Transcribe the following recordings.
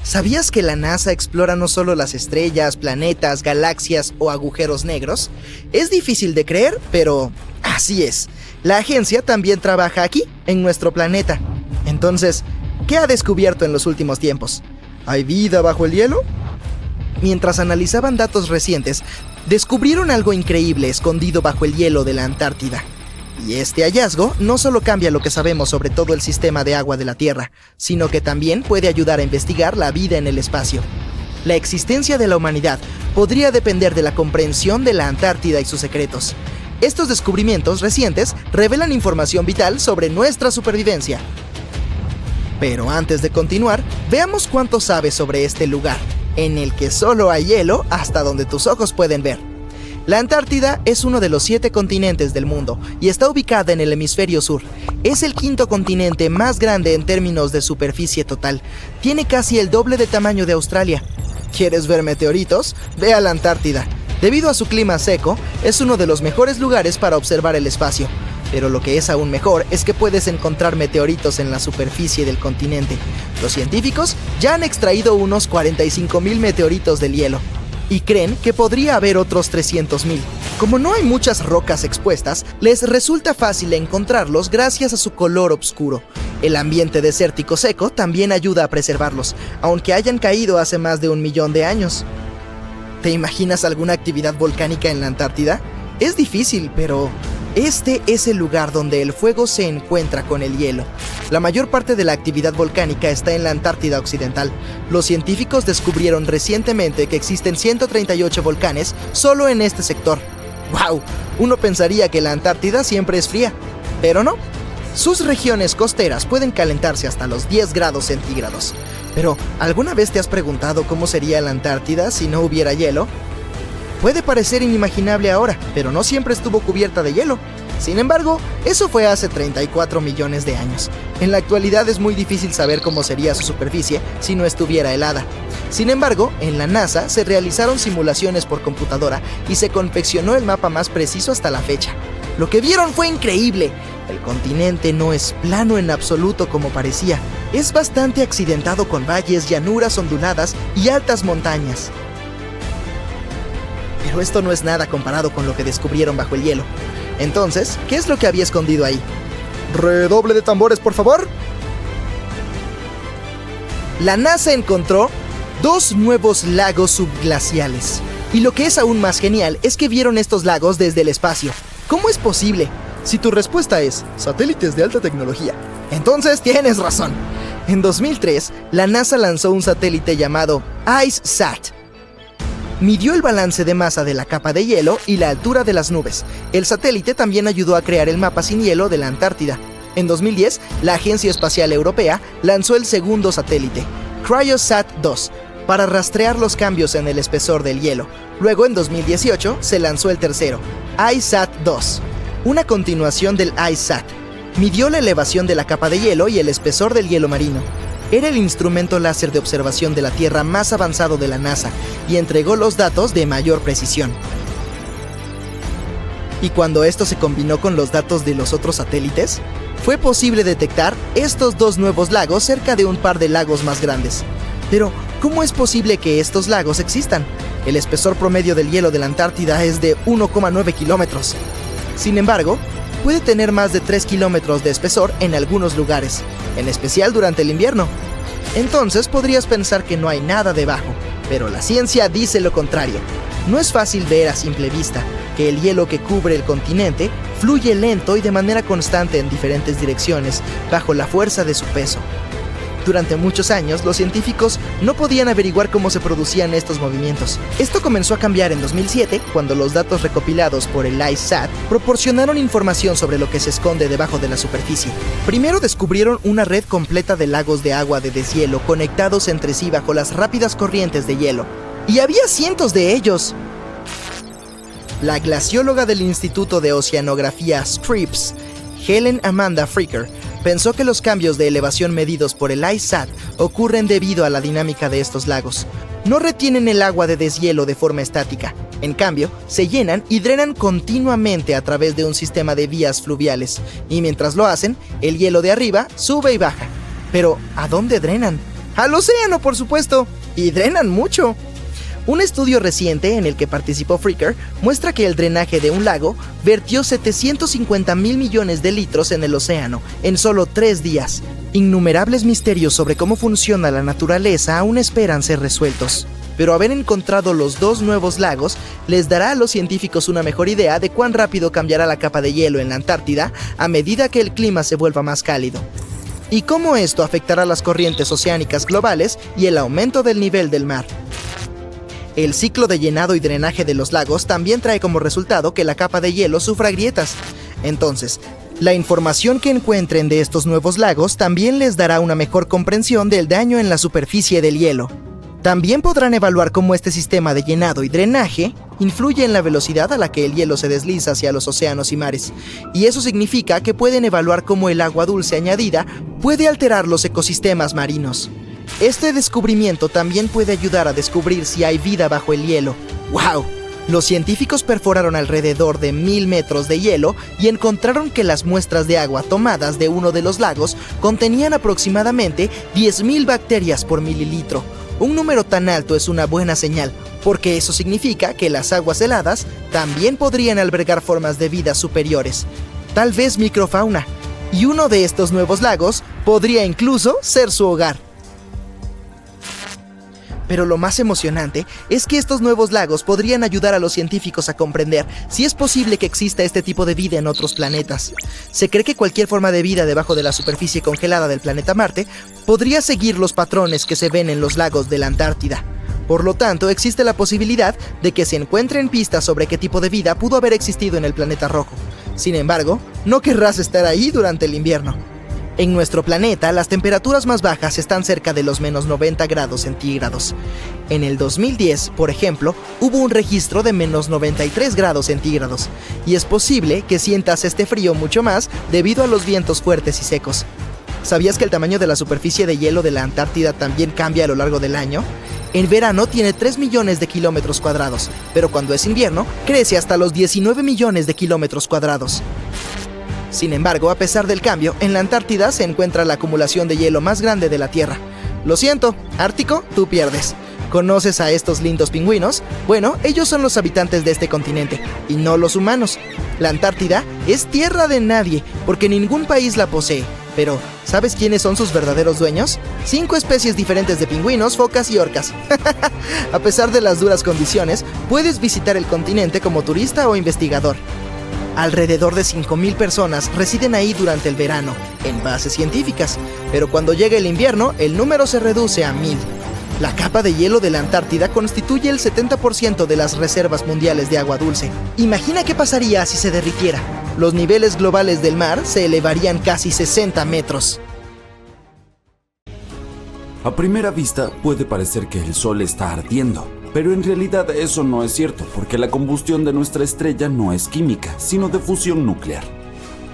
¿Sabías que la NASA explora no solo las estrellas, planetas, galaxias o agujeros negros? Es difícil de creer, pero así es. La agencia también trabaja aquí, en nuestro planeta. Entonces, ¿qué ha descubierto en los últimos tiempos? ¿Hay vida bajo el hielo? Mientras analizaban datos recientes, descubrieron algo increíble escondido bajo el hielo de la Antártida. Y este hallazgo no solo cambia lo que sabemos sobre todo el sistema de agua de la Tierra, sino que también puede ayudar a investigar la vida en el espacio. La existencia de la humanidad podría depender de la comprensión de la Antártida y sus secretos. Estos descubrimientos recientes revelan información vital sobre nuestra supervivencia. Pero antes de continuar, veamos cuánto sabes sobre este lugar, en el que solo hay hielo hasta donde tus ojos pueden ver. La Antártida es uno de los 7 continentes del mundo y está ubicada en el hemisferio sur. Es el 5º continente más grande en términos de superficie total. Tiene casi el doble de tamaño de Australia. ¿Quieres ver meteoritos? Ve a la Antártida. Debido a su clima seco, es uno de los mejores lugares para observar el espacio. Pero lo que es aún mejor es que puedes encontrar meteoritos en la superficie del continente. Los científicos ya han extraído unos 45,000 meteoritos del hielo y creen que podría haber otros 300,000. Como no hay muchas rocas expuestas, les resulta fácil encontrarlos gracias a su color oscuro. El ambiente desértico seco también ayuda a preservarlos, aunque hayan caído hace más de 1 millón de años. ¿Te imaginas alguna actividad volcánica en la Antártida? Es difícil, pero este es el lugar donde el fuego se encuentra con el hielo. La mayor parte de la actividad volcánica está en la Antártida Occidental. Los científicos descubrieron recientemente que existen 138 volcanes solo en este sector. ¡Wow! Uno pensaría que la Antártida siempre es fría, pero no. Sus regiones costeras pueden calentarse hasta los 10 grados centígrados. Pero, ¿alguna vez te has preguntado cómo sería la Antártida si no hubiera hielo? Puede parecer inimaginable ahora, pero no siempre estuvo cubierta de hielo. Sin embargo, eso fue hace 34 millones de años. En la actualidad es muy difícil saber cómo sería su superficie si no estuviera helada. Sin embargo, en la NASA se realizaron simulaciones por computadora y se confeccionó el mapa más preciso hasta la fecha. Lo que vieron fue increíble. El continente no es plano en absoluto como parecía. Es bastante accidentado con valles, llanuras onduladas y altas montañas. Pero esto no es nada comparado con lo que descubrieron bajo el hielo. Entonces, ¿qué es lo que había escondido ahí? ¡Redoble de tambores, por favor! La NASA encontró 2 nuevos lagos subglaciales. Y lo que es aún más genial es que vieron estos lagos desde el espacio. ¿Cómo es posible? Si tu respuesta es satélites de alta tecnología, entonces tienes razón. En 2003, la NASA lanzó un satélite llamado IceSat. Midió el balance de masa de la capa de hielo y la altura de las nubes. El satélite también ayudó a crear el mapa sin hielo de la Antártida. En 2010, la Agencia Espacial Europea lanzó el segundo satélite, CryoSat-2, para rastrear los cambios en el espesor del hielo. Luego, en 2018, se lanzó el tercero, ICESat-2, una continuación del IceSat. Midió la elevación de la capa de hielo y el espesor del hielo marino. Era el instrumento láser de observación de la Tierra más avanzado de la NASA y entregó los datos de mayor precisión. Y cuando esto se combinó con los datos de los otros satélites, fue posible detectar estos 2 nuevos lagos cerca de un par de lagos más grandes. Pero, ¿cómo es posible que estos lagos existan? El espesor promedio del hielo de la Antártida es de 1,9 kilómetros. Sin embargo, puede tener más de 3 kilómetros de espesor en algunos lugares, en especial durante el invierno. Entonces podrías pensar que no hay nada debajo, pero la ciencia dice lo contrario. No es fácil ver a simple vista que el hielo que cubre el continente fluye lento y de manera constante en diferentes direcciones bajo la fuerza de su peso. Durante muchos años, los científicos no podían averiguar cómo se producían estos movimientos. Esto comenzó a cambiar en 2007, cuando los datos recopilados por el IceSat proporcionaron información sobre lo que se esconde debajo de la superficie. Primero descubrieron una red completa de lagos de agua de deshielo conectados entre sí bajo las rápidas corrientes de hielo. ¡Y había cientos de ellos! La glacióloga del Instituto de Oceanografía Scripps, Helen Amanda Fricker, pensó que los cambios de elevación medidos por el IceSat ocurren debido a la dinámica de estos lagos. No retienen el agua de deshielo de forma estática. En cambio, se llenan y drenan continuamente a través de un sistema de vías fluviales. Y mientras lo hacen, el hielo de arriba sube y baja. Pero, ¿a dónde drenan? Al océano, por supuesto, y drenan mucho. Un estudio reciente en el que participó Freaker muestra que el drenaje de un lago vertió 750,000 millones de litros en el océano en solo 3 días. Innumerables misterios sobre cómo funciona la naturaleza aún esperan ser resueltos. Pero haber encontrado los 2 nuevos lagos les dará a los científicos una mejor idea de cuán rápido cambiará la capa de hielo en la Antártida a medida que el clima se vuelva más cálido. Y cómo esto afectará las corrientes oceánicas globales y el aumento del nivel del mar. El ciclo de llenado y drenaje de los lagos también trae como resultado que la capa de hielo sufra grietas. Entonces, la información que encuentren de estos nuevos lagos también les dará una mejor comprensión del daño en la superficie del hielo. También podrán evaluar cómo este sistema de llenado y drenaje influye en la velocidad a la que el hielo se desliza hacia los océanos y mares. Y eso significa que pueden evaluar cómo el agua dulce añadida puede alterar los ecosistemas marinos. Este descubrimiento también puede ayudar a descubrir si hay vida bajo el hielo. ¡Wow! Los científicos perforaron alrededor de 1000 metros de hielo y encontraron que las muestras de agua tomadas de uno de los lagos contenían aproximadamente 10,000 bacterias por mililitro. Un número tan alto es una buena señal, porque eso significa que las aguas heladas también podrían albergar formas de vida superiores, tal vez microfauna, y uno de estos nuevos lagos podría incluso ser su hogar. Pero lo más emocionante es que estos nuevos lagos podrían ayudar a los científicos a comprender si es posible que exista este tipo de vida en otros planetas. Se cree que cualquier forma de vida debajo de la superficie congelada del planeta Marte podría seguir los patrones que se ven en los lagos de la Antártida. Por lo tanto, existe la posibilidad de que se encuentren pistas sobre qué tipo de vida pudo haber existido en el planeta rojo. Sin embargo, no querrás estar ahí durante el invierno. En nuestro planeta, las temperaturas más bajas están cerca de los menos 90 grados centígrados. En el 2010, por ejemplo, hubo un registro de menos 93 grados centígrados, y es posible que sientas este frío mucho más debido a los vientos fuertes y secos. ¿Sabías que el tamaño de la superficie de hielo de la Antártida también cambia a lo largo del año? En verano tiene 3 millones de kilómetros cuadrados, pero cuando es invierno, crece hasta los 19 millones de kilómetros cuadrados. Sin embargo, a pesar del cambio, en la Antártida se encuentra la acumulación de hielo más grande de la Tierra. Lo siento, Ártico, tú pierdes. ¿Conoces a estos lindos pingüinos? Bueno, ellos son los habitantes de este continente, y no los humanos. La Antártida es tierra de nadie, porque ningún país la posee. Pero, ¿sabes quiénes son sus verdaderos dueños? 5 especies diferentes de pingüinos, focas y orcas. A pesar de las duras condiciones, puedes visitar el continente como turista o investigador. Alrededor de 5,000 personas residen ahí durante el verano, en bases científicas, pero cuando llega el invierno, el número se reduce a 1000. La capa de hielo de la Antártida constituye el 70% de las reservas mundiales de agua dulce. Imagina qué pasaría si se derritiera. Los niveles globales del mar se elevarían casi 60 metros. A primera vista puede parecer que el Sol está ardiendo, pero en realidad eso no es cierto, porque la combustión de nuestra estrella no es química, sino de fusión nuclear.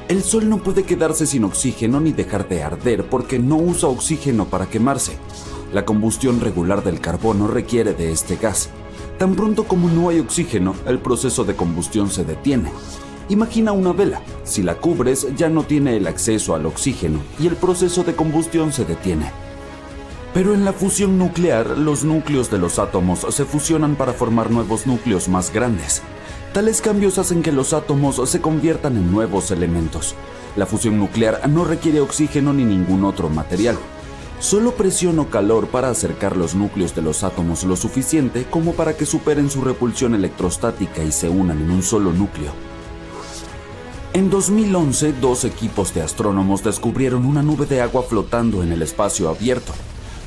El Sol no puede quedarse sin oxígeno ni dejar de arder porque no usa oxígeno para quemarse. La combustión regular del carbono requiere de este gas. Tan pronto como no hay oxígeno, el proceso de combustión se detiene. Imagina una vela. Si la cubres, ya no tiene el acceso al oxígeno y el proceso de combustión se detiene. Pero en la fusión nuclear, los núcleos de los átomos se fusionan para formar nuevos núcleos más grandes. Tales cambios hacen que los átomos se conviertan en nuevos elementos. La fusión nuclear no requiere oxígeno ni ningún otro material. Solo presión o calor para acercar los núcleos de los átomos lo suficiente como para que superen su repulsión electrostática y se unan en un solo núcleo. En 2011, 2 equipos de astrónomos descubrieron una nube de agua flotando en el espacio abierto.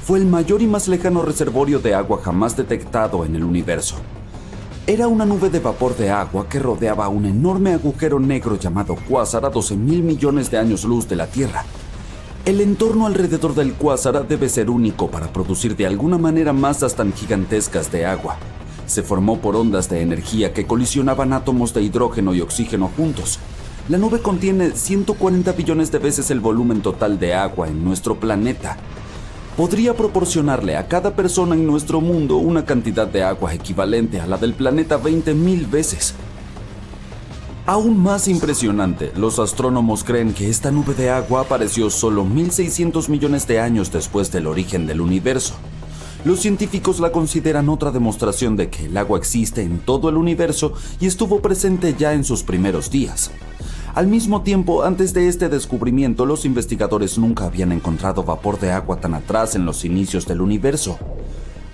Fue el mayor y más lejano reservorio de agua jamás detectado en el universo. Era una nube de vapor de agua que rodeaba un enorme agujero negro llamado cuásar a 12,000 millones de años luz de la Tierra. El entorno alrededor del cuásar debe ser único para producir de alguna manera masas tan gigantescas de agua. Se formó por ondas de energía que colisionaban átomos de hidrógeno y oxígeno juntos. La nube contiene 140 billones de veces el volumen total de agua en nuestro planeta. Podría proporcionarle a cada persona en nuestro mundo una cantidad de agua equivalente a la del planeta 20,000 veces. Aún más impresionante, los astrónomos creen que esta nube de agua apareció solo 1.600 millones de años después del origen del universo. Los científicos la consideran otra demostración de que el agua existe en todo el universo y estuvo presente ya en sus primeros días. Al mismo tiempo, antes de este descubrimiento, los investigadores nunca habían encontrado vapor de agua tan atrás en los inicios del universo.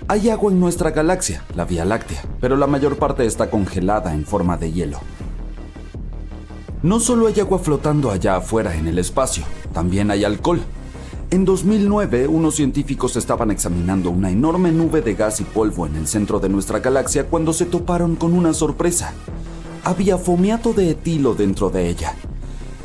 Hay agua en nuestra galaxia, la Vía Láctea, pero la mayor parte está congelada en forma de hielo. No solo hay agua flotando allá afuera en el espacio, también hay alcohol. En 2009, unos científicos estaban examinando una enorme nube de gas y polvo en el centro de nuestra galaxia cuando se toparon con una sorpresa. Había fomiato de etilo dentro de ella.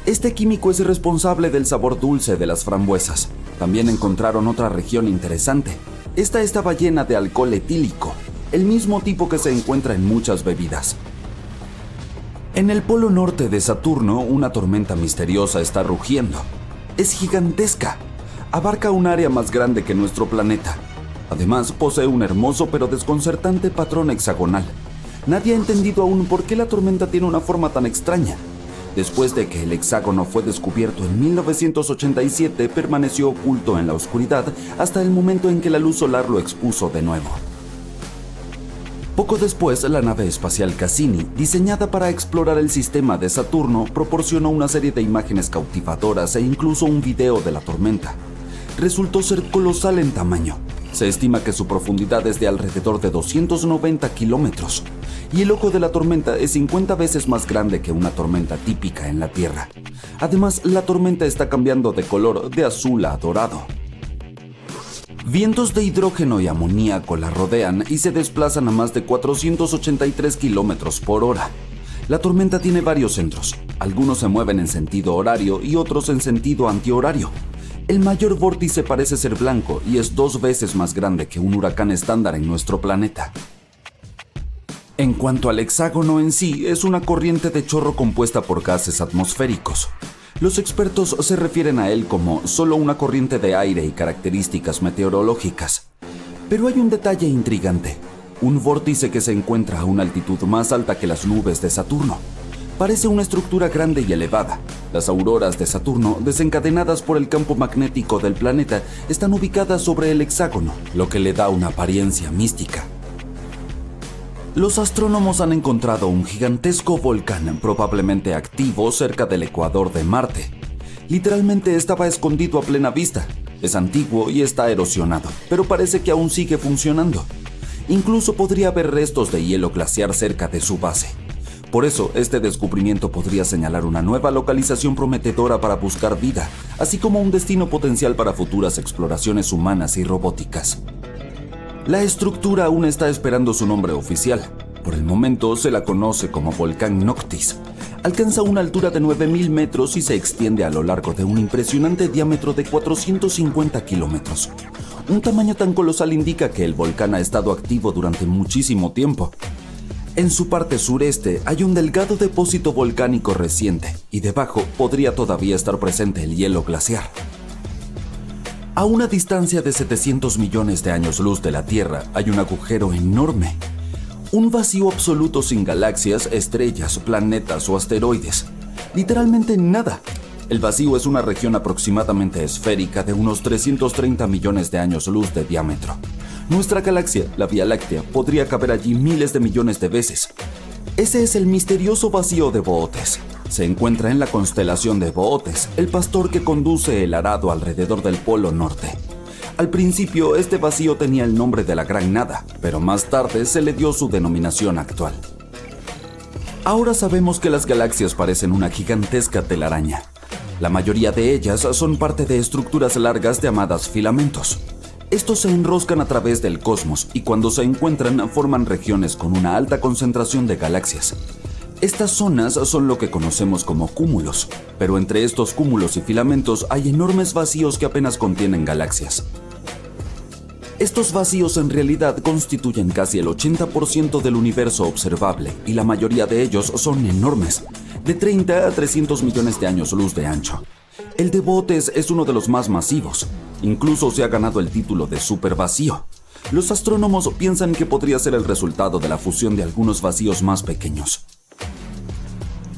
Este químico es responsable del sabor dulce de las frambuesas. También encontraron otra región interesante. Esta estaba llena de alcohol etílico, el mismo tipo que se encuentra en muchas bebidas. En el polo norte de Saturno, una tormenta misteriosa está rugiendo. Es gigantesca. Abarca un área más grande que nuestro planeta. Además, posee un hermoso pero desconcertante patrón hexagonal. Nadie ha entendido aún por qué la tormenta tiene una forma tan extraña. Después de que el hexágono fue descubierto en 1987, permaneció oculto en la oscuridad hasta el momento en que la luz solar lo expuso de nuevo. Poco después, la nave espacial Cassini, diseñada para explorar el sistema de Saturno, proporcionó una serie de imágenes cautivadoras e incluso un video de la tormenta. Resultó ser colosal en tamaño. Se estima que su profundidad es de alrededor de 290 kilómetros, y el ojo de la tormenta es 50 veces más grande que una tormenta típica en la Tierra. Además, la tormenta está cambiando de color de azul a dorado. Vientos de hidrógeno y amoníaco la rodean y se desplazan a más de 483 kilómetros por hora. La tormenta tiene varios centros. Algunos se mueven en sentido horario y otros en sentido antihorario. El mayor vórtice parece ser blanco y es 2 veces más grande que un huracán estándar en nuestro planeta. En cuanto al hexágono en sí, es una corriente de chorro compuesta por gases atmosféricos. Los expertos se refieren a él como solo una corriente de aire y características meteorológicas. Pero hay un detalle intrigante: un vórtice que se encuentra a una altitud más alta que las nubes de Saturno. Parece una estructura grande y elevada. Las auroras de Saturno, desencadenadas por el campo magnético del planeta, están ubicadas sobre el hexágono, lo que le da una apariencia mística. Los astrónomos han encontrado un gigantesco volcán probablemente activo cerca del ecuador de Marte. Literalmente estaba escondido a plena vista. Es antiguo y está erosionado, pero parece que aún sigue funcionando. Incluso podría haber restos de hielo glaciar cerca de su base. Por eso, este descubrimiento podría señalar una nueva localización prometedora para buscar vida, así como un destino potencial para futuras exploraciones humanas y robóticas. La estructura aún está esperando su nombre oficial. Por el momento se la conoce como Volcán Noctis. Alcanza una altura de 9.000 metros y se extiende a lo largo de un impresionante diámetro de 450 kilómetros. Un tamaño tan colosal indica que el volcán ha estado activo durante muchísimo tiempo. En su parte sureste hay un delgado depósito volcánico reciente y debajo podría todavía estar presente el hielo glaciar. A una distancia de 700 millones de años luz de la Tierra hay un agujero enorme. Un vacío absoluto sin galaxias, estrellas, planetas o asteroides. Literalmente nada. El vacío es una región aproximadamente esférica de unos 330 millones de años luz de diámetro. Nuestra galaxia, la Vía Láctea, podría caber allí miles de millones de veces. Ese es el misterioso vacío de Bootes. Se encuentra en la constelación de Bootes, el pastor que conduce el arado alrededor del Polo Norte. Al principio, este vacío tenía el nombre de la Gran Nada, pero más tarde se le dio su denominación actual. Ahora sabemos que las galaxias parecen una gigantesca telaraña. La mayoría de ellas son parte de estructuras largas llamadas filamentos. Estos se enroscan a través del cosmos y cuando se encuentran forman regiones con una alta concentración de galaxias. Estas zonas son lo que conocemos como cúmulos, pero entre estos cúmulos y filamentos hay enormes vacíos que apenas contienen galaxias. Estos vacíos en realidad constituyen casi el 80% del universo observable y la mayoría de ellos son enormes, de 30 a 300 millones de años luz de ancho. El de Bootes es uno de los más masivos, incluso se ha ganado el título de supervacío. Los astrónomos piensan que podría ser el resultado de la fusión de algunos vacíos más pequeños.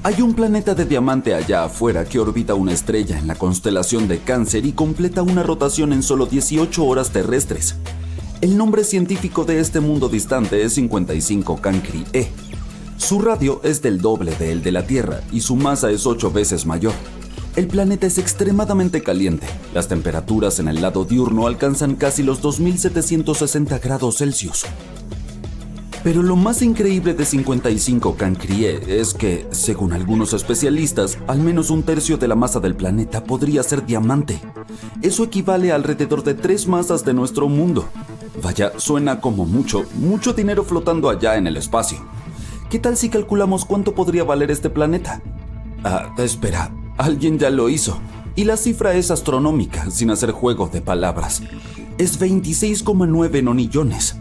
Hay un planeta de diamante allá afuera que orbita una estrella en la constelación de Cáncer y completa una rotación en solo 18 horas terrestres. El nombre científico de este mundo distante es 55 Cancri E. Su radio es del doble del de la Tierra y su masa es 8 veces mayor. El planeta es extremadamente caliente. Las temperaturas en el lado diurno alcanzan casi los 2760 grados Celsius. Pero lo más increíble de 55 Cancri E es que, según algunos especialistas, al menos un tercio de la masa del planeta podría ser diamante. Eso equivale a alrededor de 3 masas de nuestro mundo. Vaya, suena como mucho dinero flotando allá en el espacio. ¿Qué tal si calculamos cuánto podría valer este planeta? Espera, alguien ya lo hizo. Y la cifra es astronómica, sin hacer juego de palabras. Es 26,9 nonillones.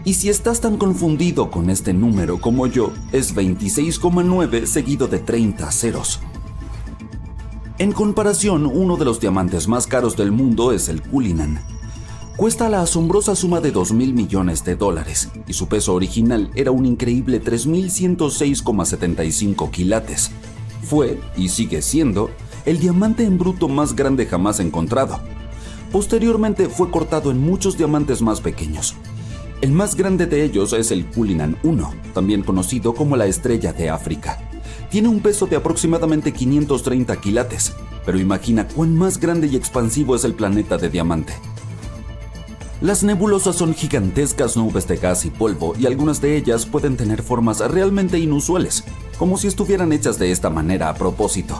Y si estás tan confundido con este número como yo, es 26,9 seguido de 30 ceros. En comparación, uno de los diamantes más caros del mundo es el Cullinan. Cuesta la asombrosa suma de $2.000 millones y su peso original era un increíble 3.106,75 quilates. Fue, y sigue siendo, el diamante en bruto más grande jamás encontrado. Posteriormente fue cortado en muchos diamantes más pequeños. El más grande de ellos es el Cullinan 1, también conocido como la estrella de África. Tiene un peso de aproximadamente 530 quilates, pero imagina cuán más grande y expansivo es el planeta de diamante. Las nebulosas son gigantescas nubes de gas y polvo y algunas de ellas pueden tener formas realmente inusuales, como si estuvieran hechas de esta manera a propósito.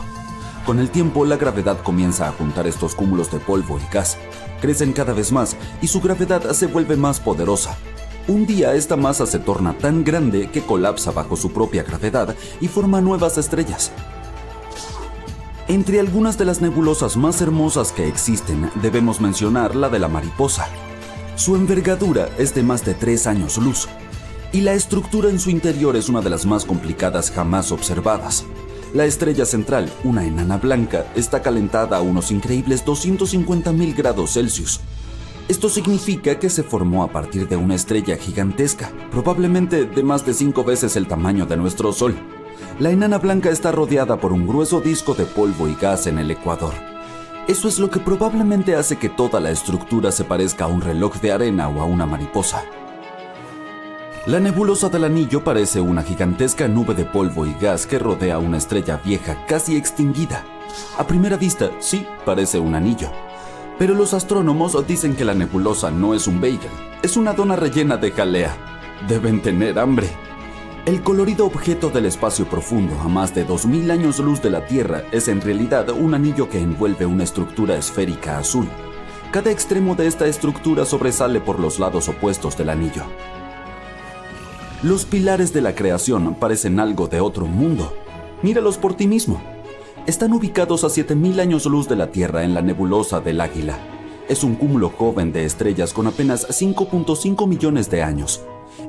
Con el tiempo, la gravedad comienza a juntar estos cúmulos de polvo y gas. Crecen cada vez más y su gravedad se vuelve más poderosa. Un día esta masa se torna tan grande que colapsa bajo su propia gravedad y forma nuevas estrellas. Entre algunas de las nebulosas más hermosas que existen, debemos mencionar la de la mariposa. Su envergadura es de más de 3 años luz, y la estructura en su interior es una de las más complicadas jamás observadas. La estrella central, una enana blanca, está calentada a unos increíbles 250.000 grados Celsius. Esto significa que se formó a partir de una estrella gigantesca, probablemente de más de 5 veces el tamaño de nuestro Sol. La enana blanca está rodeada por un grueso disco de polvo y gas en el ecuador. Eso es lo que probablemente hace que toda la estructura se parezca a un reloj de arena o a una mariposa. La nebulosa del Anillo parece una gigantesca nube de polvo y gas que rodea una estrella vieja casi extinguida. A primera vista, sí, parece un anillo. Pero los astrónomos dicen que la nebulosa no es un bagel, es una dona rellena de jalea. Deben tener hambre. El colorido objeto del espacio profundo a más de 2.000 años luz de la Tierra es en realidad un anillo que envuelve una estructura esférica azul. Cada extremo de esta estructura sobresale por los lados opuestos del anillo. Los pilares de la creación parecen algo de otro mundo. Míralos por ti mismo. Están ubicados a 7.000 años luz de la Tierra en la nebulosa del Águila. Es un cúmulo joven de estrellas con apenas 5.5 millones de años.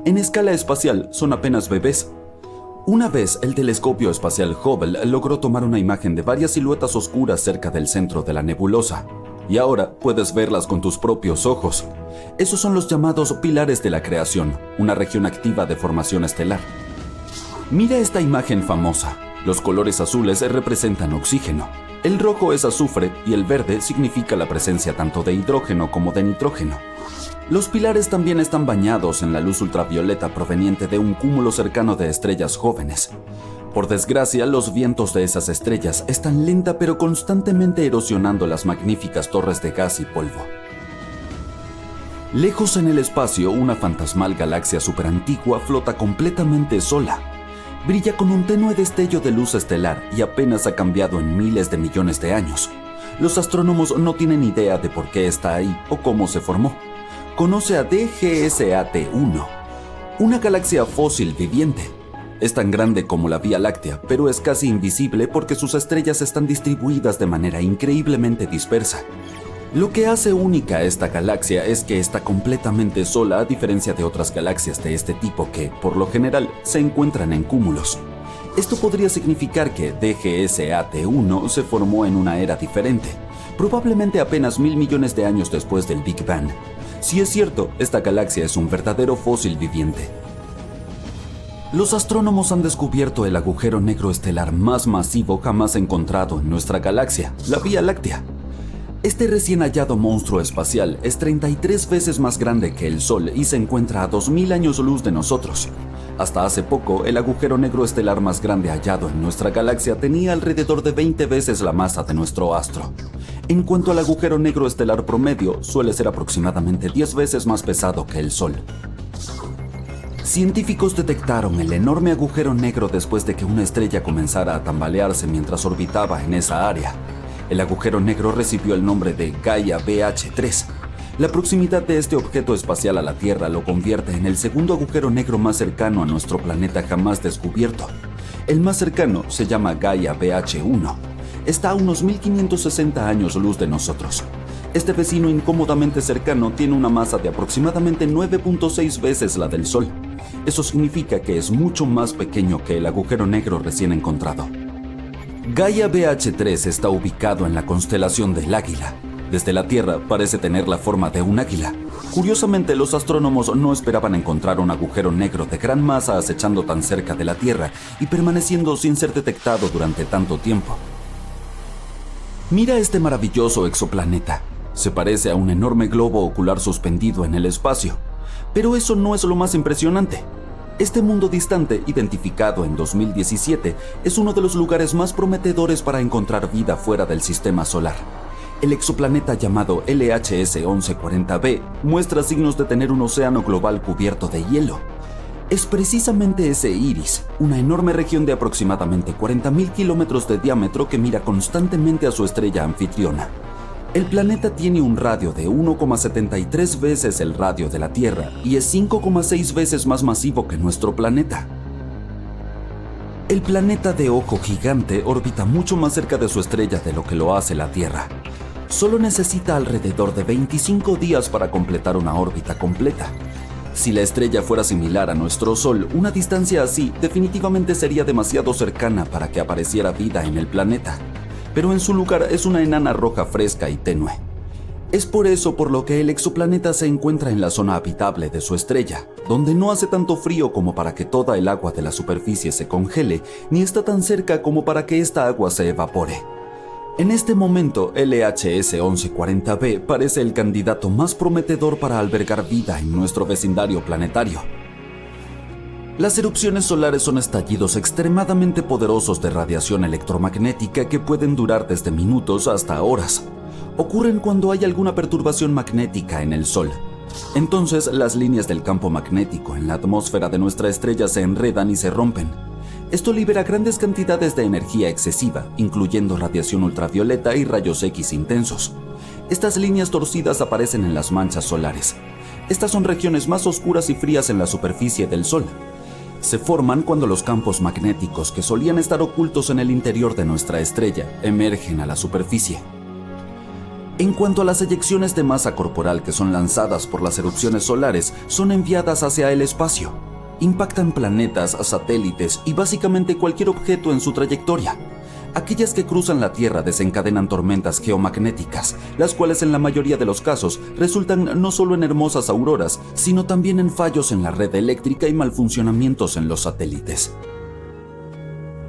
En escala espacial son apenas bebés. Una vez el telescopio espacial Hubble logró tomar una imagen de varias siluetas oscuras cerca del centro de la nebulosa. Y ahora puedes verlas con tus propios ojos. Esos son los llamados pilares de la creación, una región activa de formación estelar. Mira esta imagen famosa. Los colores azules representan oxígeno. El rojo es azufre y el verde significa la presencia tanto de hidrógeno como de nitrógeno. Los pilares también están bañados en la luz ultravioleta proveniente de un cúmulo cercano de estrellas jóvenes. Por desgracia, los vientos de esas estrellas están lenta pero constantemente erosionando las magníficas torres de gas y polvo. Lejos en el espacio, una fantasmal galaxia superantigua flota completamente sola. Brilla con un tenue destello de luz estelar y apenas ha cambiado en miles de millones de años. Los astrónomos no tienen idea de por qué está ahí o cómo se formó. Conoce a DGSAT-1, una galaxia fósil viviente. Es tan grande como la Vía Láctea, pero es casi invisible porque sus estrellas están distribuidas de manera increíblemente dispersa. Lo que hace única a esta galaxia es que está completamente sola a diferencia de otras galaxias de este tipo que, por lo general, se encuentran en cúmulos. Esto podría significar que DGSAT-1 se formó en una era diferente, probablemente apenas 1.000 millones de años después del Big Bang. Si es cierto, esta galaxia es un verdadero fósil viviente. Los astrónomos han descubierto el agujero negro estelar más masivo jamás encontrado en nuestra galaxia, la Vía Láctea. Este recién hallado monstruo espacial es 33 veces más grande que el Sol y se encuentra a 2000 años luz de nosotros. Hasta hace poco, el agujero negro estelar más grande hallado en nuestra galaxia tenía alrededor de 20 veces la masa de nuestro astro. En cuanto al agujero negro estelar promedio, suele ser aproximadamente 10 veces más pesado que el Sol. Científicos detectaron el enorme agujero negro después de que una estrella comenzara a tambalearse mientras orbitaba en esa área. El agujero negro recibió el nombre de Gaia BH3. La proximidad de este objeto espacial a la Tierra lo convierte en el segundo agujero negro más cercano a nuestro planeta jamás descubierto. El más cercano se llama Gaia BH1. Está a unos 1560 años luz de nosotros. Este vecino incómodamente cercano tiene una masa de aproximadamente 9.6 veces la del Sol. Eso significa que es mucho más pequeño que el agujero negro recién encontrado. Gaia BH3 está ubicado en la constelación del Águila. Desde la Tierra parece tener la forma de un águila. Curiosamente, los astrónomos no esperaban encontrar un agujero negro de gran masa acechando tan cerca de la Tierra y permaneciendo sin ser detectado durante tanto tiempo. Mira este maravilloso exoplaneta. Se parece a un enorme globo ocular suspendido en el espacio. Pero eso no es lo más impresionante. Este mundo distante, identificado en 2017, es uno de los lugares más prometedores para encontrar vida fuera del sistema solar. El exoplaneta llamado LHS 1140b muestra signos de tener un océano global cubierto de hielo. Es precisamente ese iris, una enorme región de aproximadamente 40.000 kilómetros de diámetro que mira constantemente a su estrella anfitriona. El planeta tiene un radio de 1,73 veces el radio de la Tierra y es 5,6 veces más masivo que nuestro planeta. El planeta de ojo gigante orbita mucho más cerca de su estrella de lo que lo hace la Tierra. Solo necesita alrededor de 25 días para completar una órbita completa. Si la estrella fuera similar a nuestro Sol, una distancia así definitivamente sería demasiado cercana para que apareciera vida en el planeta. Pero en su lugar es una enana roja fresca y tenue. Es por eso por lo que el exoplaneta se encuentra en la zona habitable de su estrella, donde no hace tanto frío como para que toda el agua de la superficie se congele, ni está tan cerca como para que esta agua se evapore. En este momento, LHS 1140b parece el candidato más prometedor para albergar vida en nuestro vecindario planetario. Las erupciones solares son estallidos extremadamente poderosos de radiación electromagnética que pueden durar desde minutos hasta horas. Ocurren cuando hay alguna perturbación magnética en el Sol. Entonces, las líneas del campo magnético en la atmósfera de nuestra estrella se enredan y se rompen. Esto libera grandes cantidades de energía excesiva, incluyendo radiación ultravioleta y rayos X intensos. Estas líneas torcidas aparecen en las manchas solares. Estas son regiones más oscuras y frías en la superficie del Sol. Se forman cuando los campos magnéticos que solían estar ocultos en el interior de nuestra estrella emergen a la superficie. En cuanto a las eyecciones de masa corporal que son lanzadas por las erupciones solares, son enviadas hacia el espacio. Impactan planetas, satélites y básicamente cualquier objeto en su trayectoria. Aquellas que cruzan la Tierra desencadenan tormentas geomagnéticas, las cuales en la mayoría de los casos resultan no solo en hermosas auroras, sino también en fallos en la red eléctrica y malfuncionamientos en los satélites.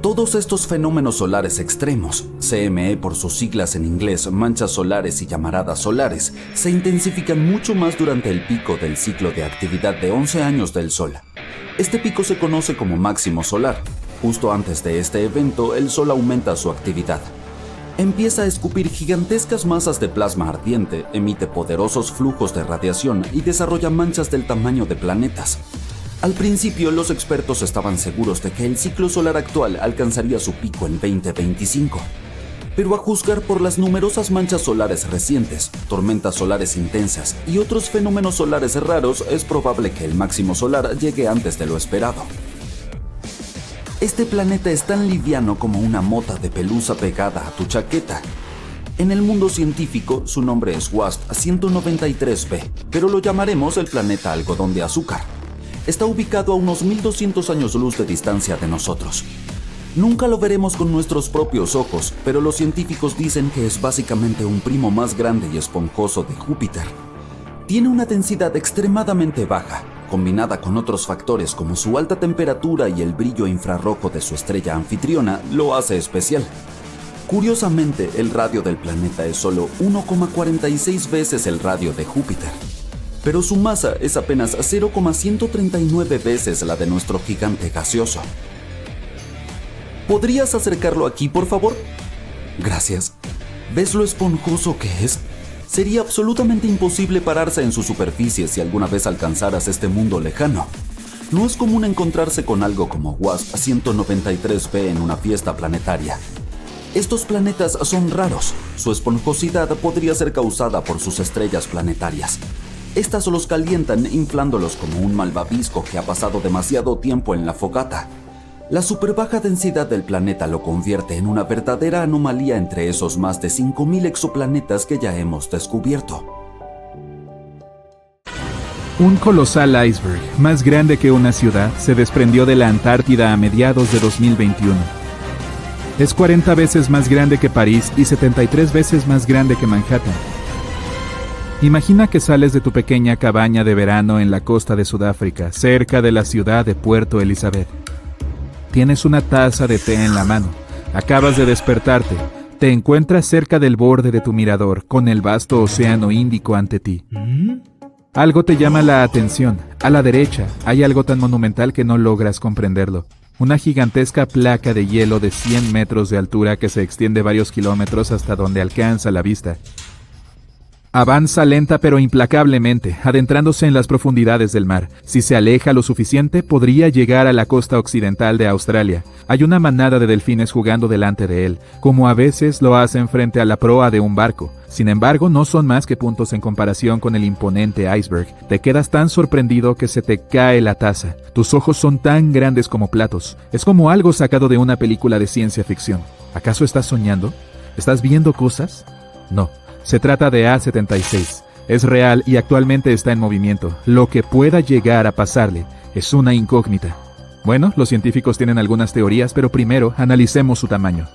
Todos estos fenómenos solares extremos, CME por sus siglas en inglés, manchas solares y llamaradas solares, se intensifican mucho más durante el pico del ciclo de actividad de 11 años del Sol. Este pico se conoce como máximo solar. Justo antes de este evento, el Sol aumenta su actividad. Empieza a escupir gigantescas masas de plasma ardiente, emite poderosos flujos de radiación y desarrolla manchas del tamaño de planetas. Al principio, los expertos estaban seguros de que el ciclo solar actual alcanzaría su pico en 2025. Pero a juzgar por las numerosas manchas solares recientes, tormentas solares intensas y otros fenómenos solares raros, es probable que el máximo solar llegue antes de lo esperado. Este planeta es tan liviano como una mota de pelusa pegada a tu chaqueta. En el mundo científico, su nombre es WASP 193b, pero lo llamaremos el planeta algodón de azúcar. Está ubicado a unos 1200 años luz de distancia de nosotros. Nunca lo veremos con nuestros propios ojos, pero los científicos dicen que es básicamente un primo más grande y esponjoso de Júpiter. Tiene una densidad extremadamente baja, combinada con otros factores como su alta temperatura y el brillo infrarrojo de su estrella anfitriona, lo hace especial. Curiosamente, el radio del planeta es solo 1,46 veces el radio de Júpiter, pero su masa es apenas 0,139 veces la de nuestro gigante gaseoso. ¿Podrías acercarlo aquí, por favor? Gracias. ¿Ves lo esponjoso que es? Sería absolutamente imposible pararse en su superficie si alguna vez alcanzaras este mundo lejano. No es común encontrarse con algo como WASP 193b en una fiesta planetaria. Estos planetas son raros. Su esponjosidad podría ser causada por sus estrellas planetarias. Estas los calientan inflándolos como un malvavisco que ha pasado demasiado tiempo en la fogata. La superbaja densidad del planeta lo convierte en una verdadera anomalía entre esos más de 5.000 exoplanetas que ya hemos descubierto. Un colosal iceberg, más grande que una ciudad, se desprendió de la Antártida a mediados de 2021. Es 40 veces más grande que París y 73 veces más grande que Manhattan. Imagina que sales de tu pequeña cabaña de verano en la costa de Sudáfrica, cerca de la ciudad de Puerto Elizabeth. Tienes una taza de té en la mano, acabas de despertarte, te encuentras cerca del borde de tu mirador, con el vasto océano Índico ante ti. Algo te llama la atención. A la derecha hay algo tan monumental que no logras comprenderlo. Una gigantesca placa de hielo de 100 metros de altura que se extiende varios kilómetros hasta donde alcanza la vista. Avanza lenta pero implacablemente, adentrándose en las profundidades del mar. Si se aleja lo suficiente, podría llegar a la costa occidental de Australia. Hay una manada de delfines jugando delante de él, como a veces lo hacen frente a la proa de un barco. Sin embargo, no son más que puntos en comparación con el imponente iceberg. Te quedas tan sorprendido que se te cae la taza. Tus ojos son tan grandes como platos. Es como algo sacado de una película de ciencia ficción. ¿Acaso estás soñando? ¿Estás viendo cosas? No. Se trata de A76. Es real y actualmente está en movimiento. Lo que pueda llegar a pasarle es una incógnita. Bueno, los científicos tienen algunas teorías, pero primero analicemos su tamaño.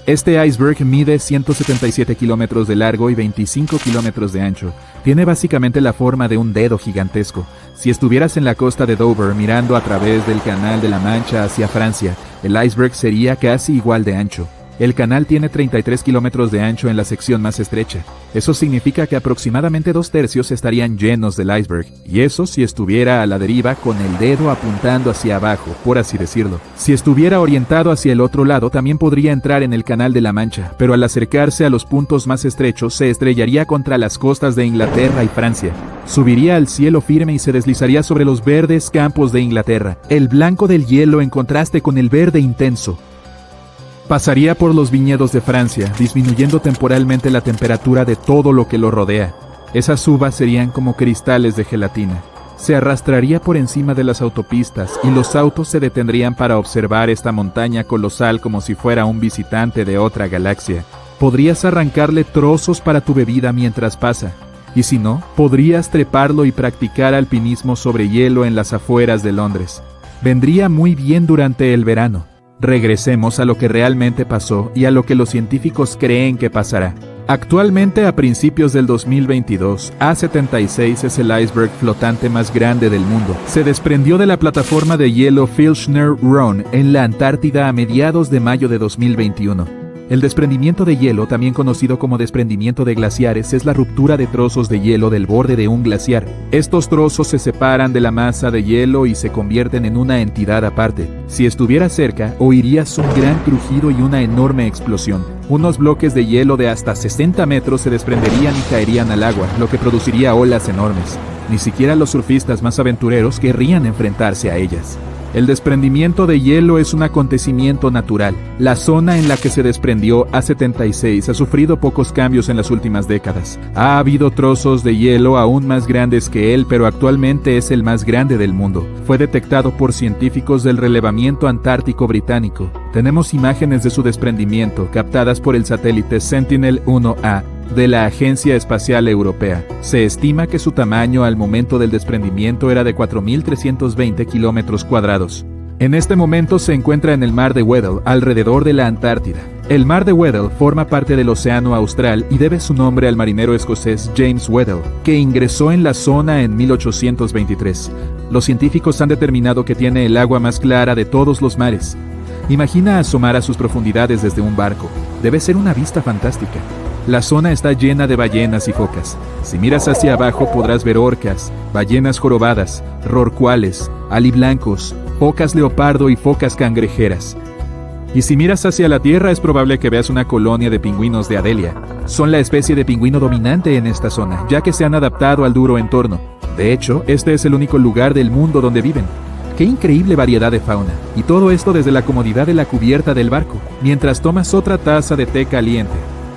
Este iceberg mide 177 kilómetros de largo y 25 kilómetros de ancho. Tiene básicamente la forma de un dedo gigantesco. Si estuvieras en la costa de Dover mirando a través del Canal de la Mancha hacia Francia, el iceberg sería casi igual de ancho. El canal tiene 33 kilómetros de ancho en la sección más estrecha. Eso significa que aproximadamente 2/3 estarían llenos del iceberg, y eso si estuviera a la deriva con el dedo apuntando hacia abajo, por así decirlo. Si estuviera orientado hacia el otro lado, también podría entrar en el Canal de la Mancha, pero al acercarse a los puntos más estrechos, se estrellaría contra las costas de Inglaterra y Francia. Subiría al cielo firme y se deslizaría sobre los verdes campos de Inglaterra, el blanco del hielo en contraste con el verde intenso. Pasaría por los viñedos de Francia, disminuyendo temporalmente la temperatura de todo lo que lo rodea. Esas uvas serían como cristales de gelatina. Se arrastraría por encima de las autopistas y los autos se detendrían para observar esta montaña colosal como si fuera un visitante de otra galaxia. Podrías arrancarle trozos para tu bebida mientras pasa. Y si no, podrías treparlo y practicar alpinismo sobre hielo en las afueras de Londres. Vendría muy bien durante el verano. Regresemos a lo que realmente pasó y a lo que los científicos creen que pasará. Actualmente, a principios del 2022, A76 es el iceberg flotante más grande del mundo. Se desprendió de la plataforma de hielo Filchner Ronne en la Antártida a mediados de mayo de 2021. El desprendimiento de hielo, también conocido como desprendimiento de glaciares, es la ruptura de trozos de hielo del borde de un glaciar. Estos trozos se separan de la masa de hielo y se convierten en una entidad aparte. Si estuvieras cerca, oirías un gran crujido y una enorme explosión. Unos bloques de hielo de hasta 60 metros se desprenderían y caerían al agua, lo que produciría olas enormes. Ni siquiera los surfistas más aventureros querrían enfrentarse a ellas. El desprendimiento de hielo es un acontecimiento natural. La zona en la que se desprendió A76 ha sufrido pocos cambios en las últimas décadas. Ha habido trozos de hielo aún más grandes que él, pero actualmente es el más grande del mundo. Fue detectado por científicos del relevamiento antártico británico. Tenemos imágenes de su desprendimiento captadas por el satélite Sentinel-1A de la Agencia Espacial Europea. Se estima que su tamaño al momento del desprendimiento era de 4.320 kilómetros cuadrados. En este momento se encuentra en el mar de Weddell, alrededor de la Antártida. El mar de Weddell forma parte del Océano Austral y debe su nombre al marinero escocés James Weddell, que ingresó en la zona en 1823. Los científicos han determinado que tiene el agua más clara de todos los mares. Imagina asomar a sus profundidades desde un barco. Debe ser una vista fantástica. La zona está llena de ballenas y focas. Si miras hacia abajo podrás ver orcas, ballenas jorobadas, rorcuales, aliblancos, focas leopardo y focas cangrejeras. Y si miras hacia la tierra es probable que veas una colonia de pingüinos de Adelia. Son la especie de pingüino dominante en esta zona, ya que se han adaptado al duro entorno. De hecho, este es el único lugar del mundo donde viven. ¡Qué increíble variedad de fauna! Y todo esto desde la comodidad de la cubierta del barco, mientras tomas otra taza de té caliente.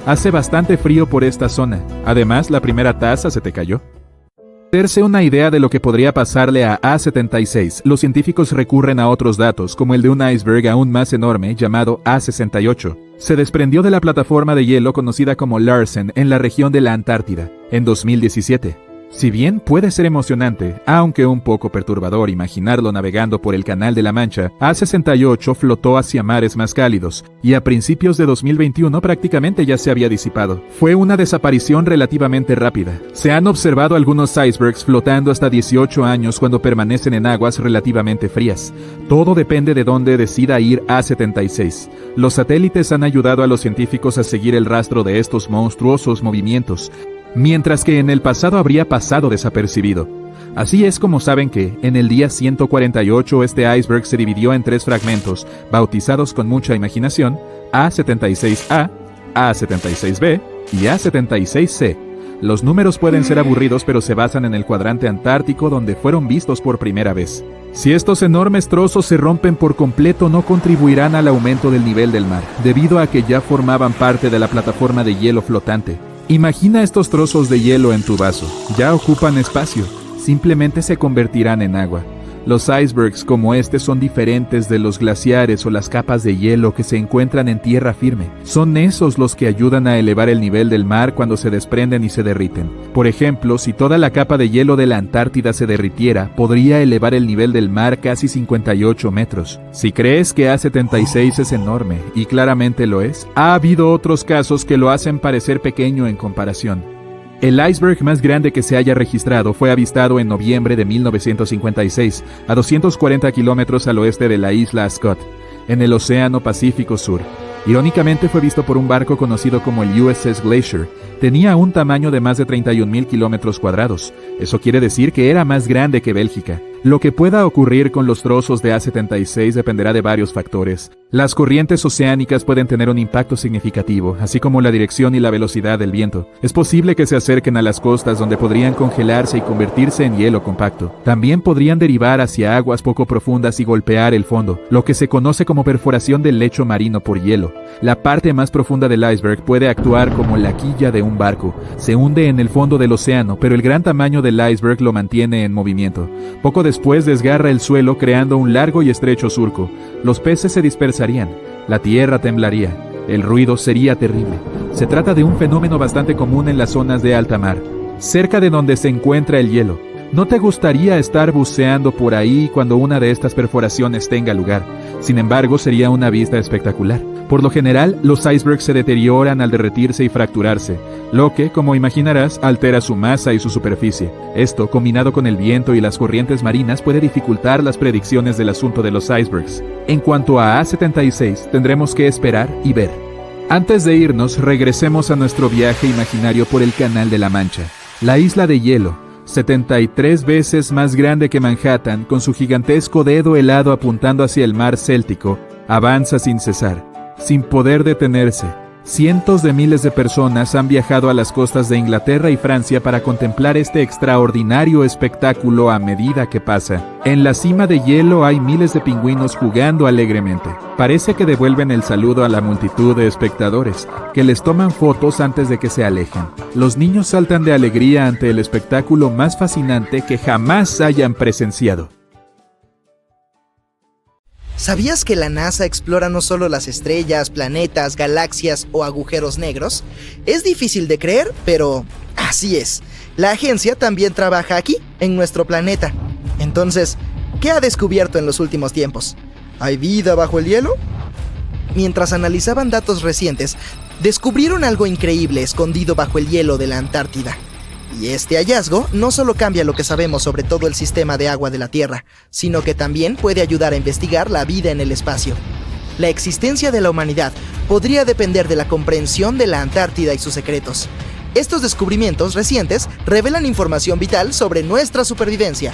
Hace bastante frío por esta zona. Además, la primera taza se te cayó. Para hacerse una idea de lo que podría pasarle a A76, los científicos recurren a otros datos, como el de un iceberg aún más enorme llamado A68. Se desprendió de la plataforma de hielo conocida como Larsen en la región de la Antártida, en 2017. Si bien puede ser emocionante, aunque un poco perturbador imaginarlo navegando por el Canal de la Mancha, A68 flotó hacia mares más cálidos, y a principios de 2021 prácticamente ya se había disipado. Fue una desaparición relativamente rápida. Se han observado algunos icebergs flotando hasta 18 años cuando permanecen en aguas relativamente frías. Todo depende de dónde decida ir A76. Los satélites han ayudado a los científicos a seguir el rastro de estos monstruosos movimientos, mientras que en el pasado habría pasado desapercibido. Así es como saben que, en el día 148, este iceberg se dividió en 3 fragmentos, bautizados con mucha imaginación, A76A, A76B y A76C. Los números pueden ser aburridos, pero se basan en el cuadrante antártico donde fueron vistos por primera vez. Si estos enormes trozos se rompen por completo, no contribuirán al aumento del nivel del mar, debido a que ya formaban parte de la plataforma de hielo flotante. Imagina estos trozos de hielo en tu vaso. Ya ocupan espacio. Simplemente se convertirán en agua. Los icebergs como este son diferentes de los glaciares o las capas de hielo que se encuentran en tierra firme. Son esos los que ayudan a elevar el nivel del mar cuando se desprenden y se derriten. Por ejemplo, si toda la capa de hielo de la Antártida se derritiera, podría elevar el nivel del mar casi 58 metros. Si crees que A76 es enorme, y claramente lo es, ha habido otros casos que lo hacen parecer pequeño en comparación. El iceberg más grande que se haya registrado fue avistado en noviembre de 1956, a 240 kilómetros al oeste de la isla Scott, en el Océano Pacífico Sur. Irónicamente fue visto por un barco conocido como el USS Glacier. Tenía un tamaño de más de 31.000 kilómetros cuadrados. Eso quiere decir que era más grande que Bélgica. Lo que pueda ocurrir con los trozos de A76 dependerá de varios factores. Las corrientes oceánicas pueden tener un impacto significativo, así como la dirección y la velocidad del viento. Es posible que se acerquen a las costas donde podrían congelarse y convertirse en hielo compacto. También podrían derivar hacia aguas poco profundas y golpear el fondo, lo que se conoce como perforación del lecho marino por hielo. La parte más profunda del iceberg puede actuar como la quilla de un barco. Se hunde en el fondo del océano, pero el gran tamaño del iceberg lo mantiene en movimiento. Poco después desgarra el suelo creando un largo y estrecho surco. Los peces se dispersarían, la tierra temblaría, el ruido sería terrible. Se trata de un fenómeno bastante común en las zonas de alta mar, cerca de donde se encuentra el hielo. ¿No te gustaría estar buceando por ahí cuando una de estas perforaciones tenga lugar? Sin embargo, sería una vista espectacular. Por lo general, los icebergs se deterioran al derretirse y fracturarse, lo que, como imaginarás, altera su masa y su superficie. Esto, combinado con el viento y las corrientes marinas, puede dificultar las predicciones del asunto de los icebergs. En cuanto a A76, tendremos que esperar y ver. Antes de irnos, regresemos a nuestro viaje imaginario por el Canal de la Mancha. La isla de hielo, 73 veces más grande que Manhattan, con su gigantesco dedo helado apuntando hacia el mar Céltico, avanza sin cesar, sin poder detenerse. Cientos de miles de personas han viajado a las costas de Inglaterra y Francia para contemplar este extraordinario espectáculo a medida que pasa. En la cima de hielo hay miles de pingüinos jugando alegremente. Parece que devuelven el saludo a la multitud de espectadores, que les toman fotos antes de que se alejen. Los niños saltan de alegría ante el espectáculo más fascinante que jamás hayan presenciado. ¿Sabías que la NASA explora no solo las estrellas, planetas, galaxias o agujeros negros? Es difícil de creer, pero así es. La agencia también trabaja aquí, en nuestro planeta. Entonces, ¿qué ha descubierto en los últimos tiempos? ¿Hay vida bajo el hielo? mientras analizaban datos recientes, descubrieron algo increíble escondido bajo el hielo de la Antártida. Y este hallazgo no solo cambia lo que sabemos sobre todo el sistema de agua de la Tierra, sino que también puede ayudar a investigar la vida en el espacio. La existencia de la humanidad podría depender de la comprensión de la Antártida y sus secretos. Estos descubrimientos recientes revelan información vital sobre nuestra supervivencia.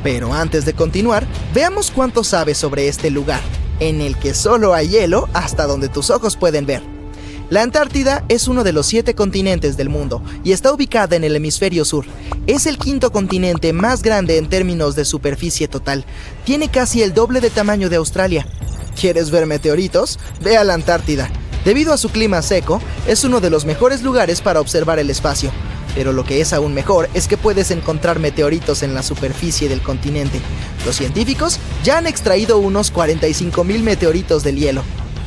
Pero antes de continuar, veamos cuánto sabes sobre este lugar, en el que solo hay hielo hasta donde tus ojos pueden ver. La Antártida es uno de los 7 continentes del mundo y está ubicada en el hemisferio sur. Es el 5º continente más grande en términos de superficie total. Tiene casi el doble de tamaño de Australia. ¿Quieres ver meteoritos? Ve a la Antártida. Debido a su clima seco, es uno de los mejores lugares para observar el espacio. Pero lo que es aún mejor es que puedes encontrar meteoritos en la superficie del continente. Los científicos ya han extraído unos 45,000 meteoritos del hielo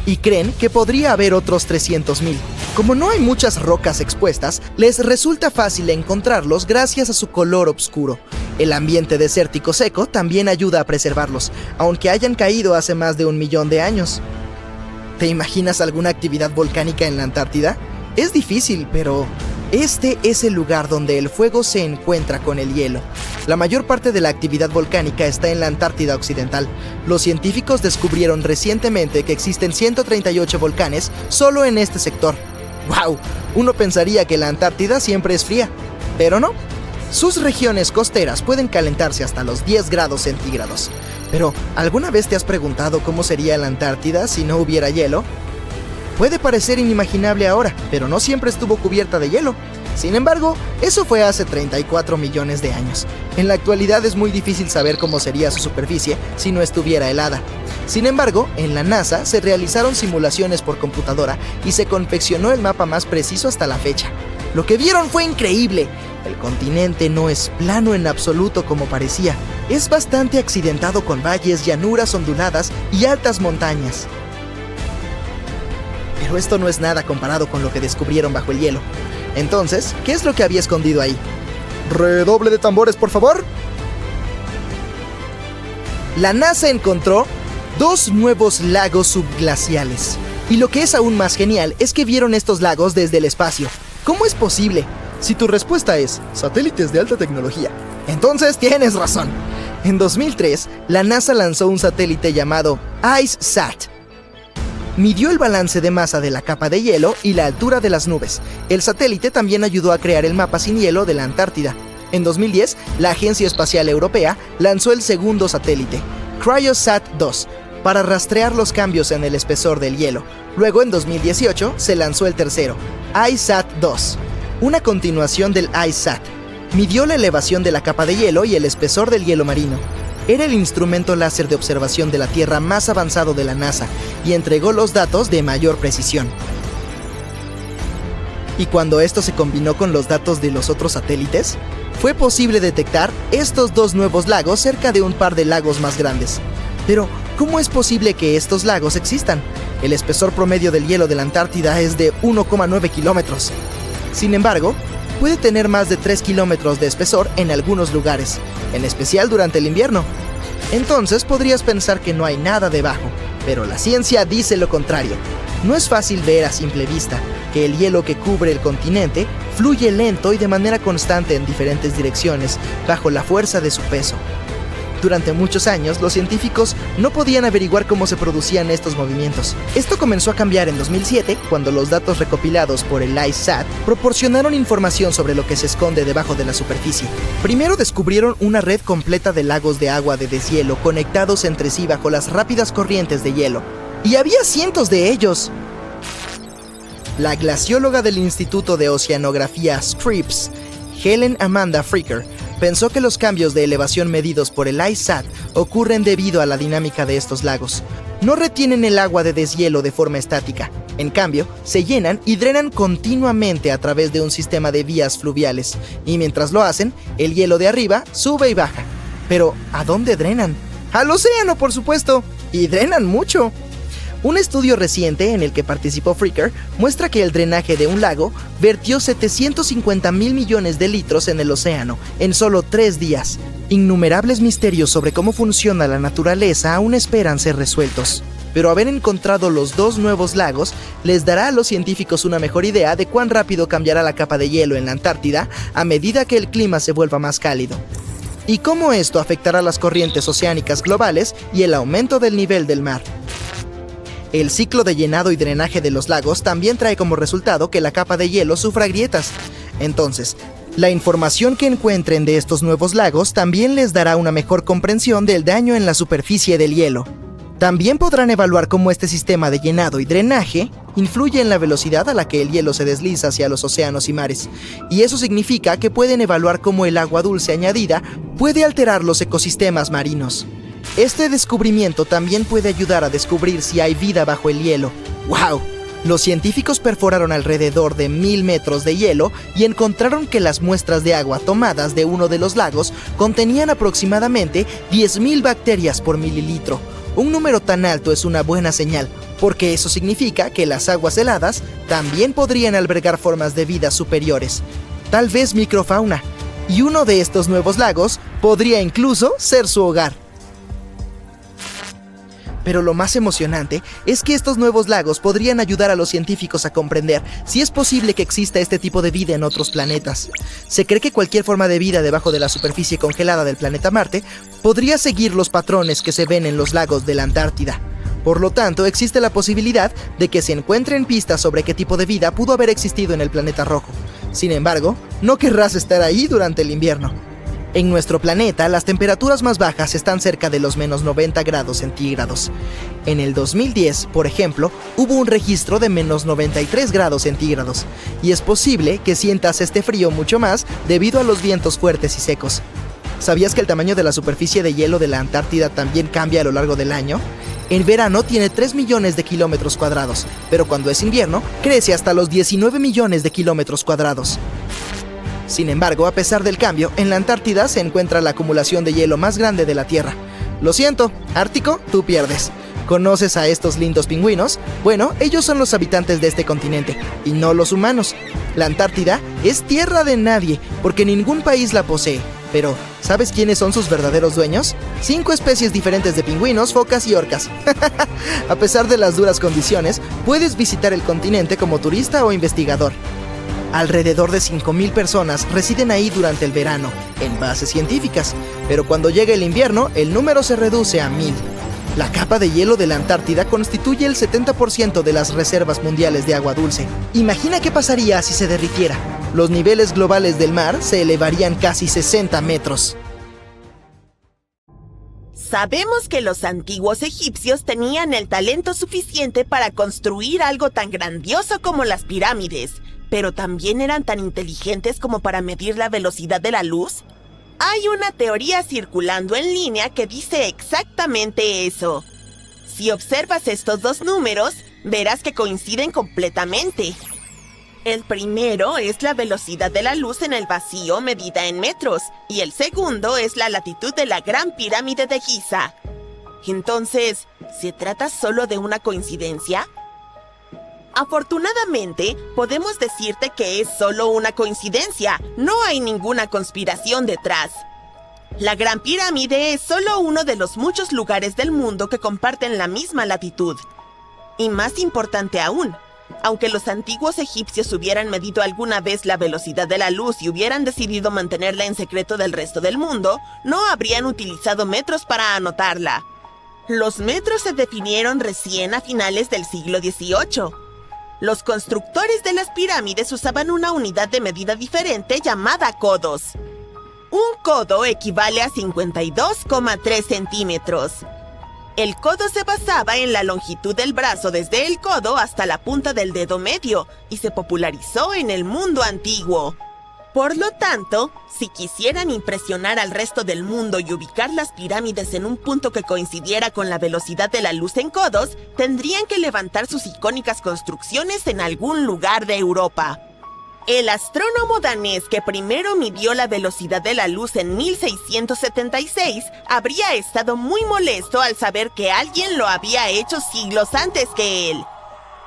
y creen que podría haber otros 300,000. Como no hay muchas rocas expuestas, les resulta fácil encontrarlos gracias a su color oscuro. El ambiente desértico seco también ayuda a preservarlos, aunque hayan caído hace más de 1 millón de años. ¿Te imaginas alguna actividad volcánica en la Antártida? Es difícil, pero este es el lugar donde el fuego se encuentra con el hielo. La mayor parte de la actividad volcánica está en la Antártida Occidental. Los científicos descubrieron recientemente que existen 138 volcanes solo en este sector. ¡Wow! Uno pensaría que la Antártida siempre es fría, pero no. Sus regiones costeras pueden calentarse hasta los 10 grados centígrados. Pero, ¿alguna vez te has preguntado cómo sería la Antártida si no hubiera hielo? Puede parecer inimaginable ahora, pero no siempre estuvo cubierta de hielo. Sin embargo, eso fue hace 34 millones de años. En la actualidad es muy difícil saber cómo sería su superficie si no estuviera helada. Sin embargo, en la NASA se realizaron simulaciones por computadora y se confeccionó el mapa más preciso hasta la fecha. Lo que vieron fue increíble. El continente no es plano en absoluto como parecía. Es bastante accidentado con valles, llanuras onduladas y altas montañas. Pero esto no es nada comparado con lo que descubrieron bajo el hielo. Entonces, ¿qué es lo que había escondido ahí? ¡Redoble de tambores, por favor! La NASA encontró 2 nuevos lagos subglaciales. Y lo que es aún más genial es que vieron estos lagos desde el espacio. ¿Cómo es posible? Si tu respuesta es satélites de alta tecnología, entonces tienes razón. En 2003, la NASA lanzó un satélite llamado IceSat. Midió el balance de masa de la capa de hielo y la altura de las nubes. El satélite también ayudó a crear el mapa sin hielo de la Antártida. En 2010, la Agencia Espacial Europea lanzó el segundo satélite, CryoSat-2, para rastrear los cambios en el espesor del hielo. Luego, en 2018, se lanzó el tercero, IceSat-2, una continuación del IceSat. Midió la elevación de la capa de hielo y el espesor del hielo marino. Era el instrumento láser de observación de la Tierra más avanzado de la NASA y entregó los datos de mayor precisión. Y cuando esto se combinó con los datos de los otros satélites, fue posible detectar estos 2 nuevos lagos cerca de un par de lagos más grandes. Pero, ¿cómo es posible que estos lagos existan? El espesor promedio del hielo de la Antártida es de 1,9 kilómetros. Sin embargo, puede tener más de 3 kilómetros de espesor en algunos lugares, en especial durante el invierno. Entonces podrías pensar que no hay nada debajo, pero la ciencia dice lo contrario. No es fácil ver a simple vista que el hielo que cubre el continente fluye lento y de manera constante en diferentes direcciones bajo la fuerza de su peso. Durante muchos años, los científicos no podían averiguar cómo se producían estos movimientos. Esto comenzó a cambiar en 2007, cuando los datos recopilados por el IceSat proporcionaron información sobre lo que se esconde debajo de la superficie. Primero descubrieron una red completa de lagos de agua de deshielo conectados entre sí bajo las rápidas corrientes de hielo. ¡Y había cientos de ellos! La glacióloga del Instituto de Oceanografía Scripps, Helen Amanda Fricker, pensó que los cambios de elevación medidos por el IceSat ocurren debido a la dinámica de estos lagos. No retienen el agua de deshielo de forma estática. En cambio, se llenan y drenan continuamente a través de un sistema de vías fluviales. Y mientras lo hacen, el hielo de arriba sube y baja. Pero, ¿a dónde drenan? ¡Al océano, por supuesto! ¡Y drenan mucho! Un estudio reciente en el que participó Fricker muestra que el drenaje de un lago vertió 750,000 millones de litros en el océano en solo 3 días. Innumerables misterios sobre cómo funciona la naturaleza aún esperan ser resueltos. pero haber encontrado los dos nuevos lagos les dará a los científicos una mejor idea de cuán rápido cambiará la capa de hielo en la Antártida a medida que el clima se vuelva más cálido, y cómo esto afectará las corrientes oceánicas globales y el aumento del nivel del mar. El ciclo de llenado y drenaje de los lagos también trae como resultado que la capa de hielo sufra grietas. Entonces, la información que encuentren de estos nuevos lagos también les dará una mejor comprensión del daño en la superficie del hielo. También podrán evaluar cómo este sistema de llenado y drenaje influye en la velocidad a la que el hielo se desliza hacia los océanos y mares, y eso significa que pueden evaluar cómo el agua dulce añadida puede alterar los ecosistemas marinos. Este descubrimiento también puede ayudar a descubrir si hay vida bajo el hielo. ¡Wow! Los científicos perforaron alrededor de 1000 metros de hielo y encontraron que las muestras de agua tomadas de uno de los lagos contenían aproximadamente 10.000 bacterias por mililitro. Un número tan alto es una buena señal, porque eso significa que las aguas heladas también podrían albergar formas de vida superiores, tal vez microfauna, y uno de estos nuevos lagos podría incluso ser su hogar. Pero lo más emocionante es que estos nuevos lagos podrían ayudar a los científicos a comprender si es posible que exista este tipo de vida en otros planetas. Se cree que cualquier forma de vida debajo de la superficie congelada del planeta Marte podría seguir los patrones que se ven en los lagos de la Antártida. Por lo tanto, existe la posibilidad de que se encuentren pistas sobre qué tipo de vida pudo haber existido en el planeta rojo. Sin embargo, no querrás estar ahí durante el invierno. En nuestro planeta, las temperaturas más bajas están cerca de los menos 90 grados centígrados. En el 2010, por ejemplo, hubo un registro de menos 93 grados centígrados, y es posible que sientas este frío mucho más debido a los vientos fuertes y secos. ¿Sabías que el tamaño de la superficie de hielo de la Antártida también cambia a lo largo del año? En verano tiene 3 millones de kilómetros cuadrados, pero cuando es invierno, crece hasta los 19 millones de kilómetros cuadrados. Sin embargo, a pesar del cambio, en la Antártida se encuentra la acumulación de hielo más grande de la Tierra. Lo siento, Ártico, tú pierdes. ¿Conoces a estos lindos pingüinos? Bueno, ellos son los habitantes de este continente, y no los humanos. La Antártida es tierra de nadie, porque ningún país la posee. Pero, ¿sabes quiénes son sus verdaderos dueños? 5 especies diferentes de pingüinos, focas y orcas. A pesar de las duras condiciones, puedes visitar el continente como turista o investigador. Alrededor de 5.000 personas residen ahí durante el verano, en bases científicas, pero cuando llega el invierno, el número se reduce a 1.000. La capa de hielo de la Antártida constituye el 70% de las reservas mundiales de agua dulce. Imagina qué pasaría si se derritiera. Los niveles globales del mar se elevarían casi 60 metros. Sabemos que los antiguos egipcios tenían el talento suficiente para construir algo tan grandioso como las pirámides, pero también eran tan inteligentes como para medir la velocidad de la luz. Hay una teoría circulando en línea que dice exactamente eso. Si observas estos dos números, verás que coinciden completamente. El primero es la velocidad de la luz en el vacío medida en metros, y el segundo es la latitud de la Gran Pirámide de Giza. Entonces, ¿se trata solo de una coincidencia? Afortunadamente, podemos decirte que es solo una coincidencia, no hay ninguna conspiración detrás. La Gran Pirámide es solo uno de los muchos lugares del mundo que comparten la misma latitud. Y más importante aún, aunque los antiguos egipcios hubieran medido alguna vez la velocidad de la luz y hubieran decidido mantenerla en secreto del resto del mundo, no habrían utilizado metros para anotarla. Los metros se definieron recién a finales del siglo XVIII. Los constructores de las pirámides usaban una unidad de medida diferente llamada codos. Un codo equivale a 52,3 centímetros. El codo se basaba en la longitud del brazo desde el codo hasta la punta del dedo medio y se popularizó en el mundo antiguo. Por lo tanto, si quisieran impresionar al resto del mundo y ubicar las pirámides en un punto que coincidiera con la velocidad de la luz en codos, tendrían que levantar sus icónicas construcciones en algún lugar de Europa. El astrónomo danés que primero midió la velocidad de la luz en 1676 habría estado muy molesto al saber que alguien lo había hecho siglos antes que él.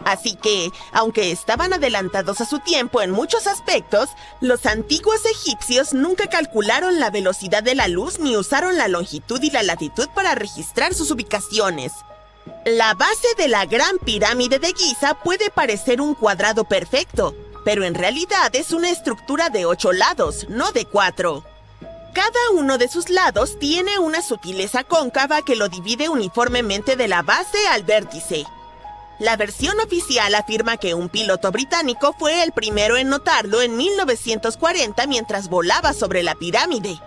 Así que, aunque estaban adelantados a su tiempo en muchos aspectos, los antiguos egipcios nunca calcularon la velocidad de la luz ni usaron la longitud y la latitud para registrar sus ubicaciones. La base de la Gran Pirámide de Giza puede parecer un cuadrado perfecto, pero en realidad es una estructura de 8 lados, no de 4. Cada uno de sus lados tiene una sutileza cóncava que lo divide uniformemente de la base al vértice. La versión oficial afirma que un piloto británico fue el primero en notarlo en 1940 mientras volaba sobre la pirámide.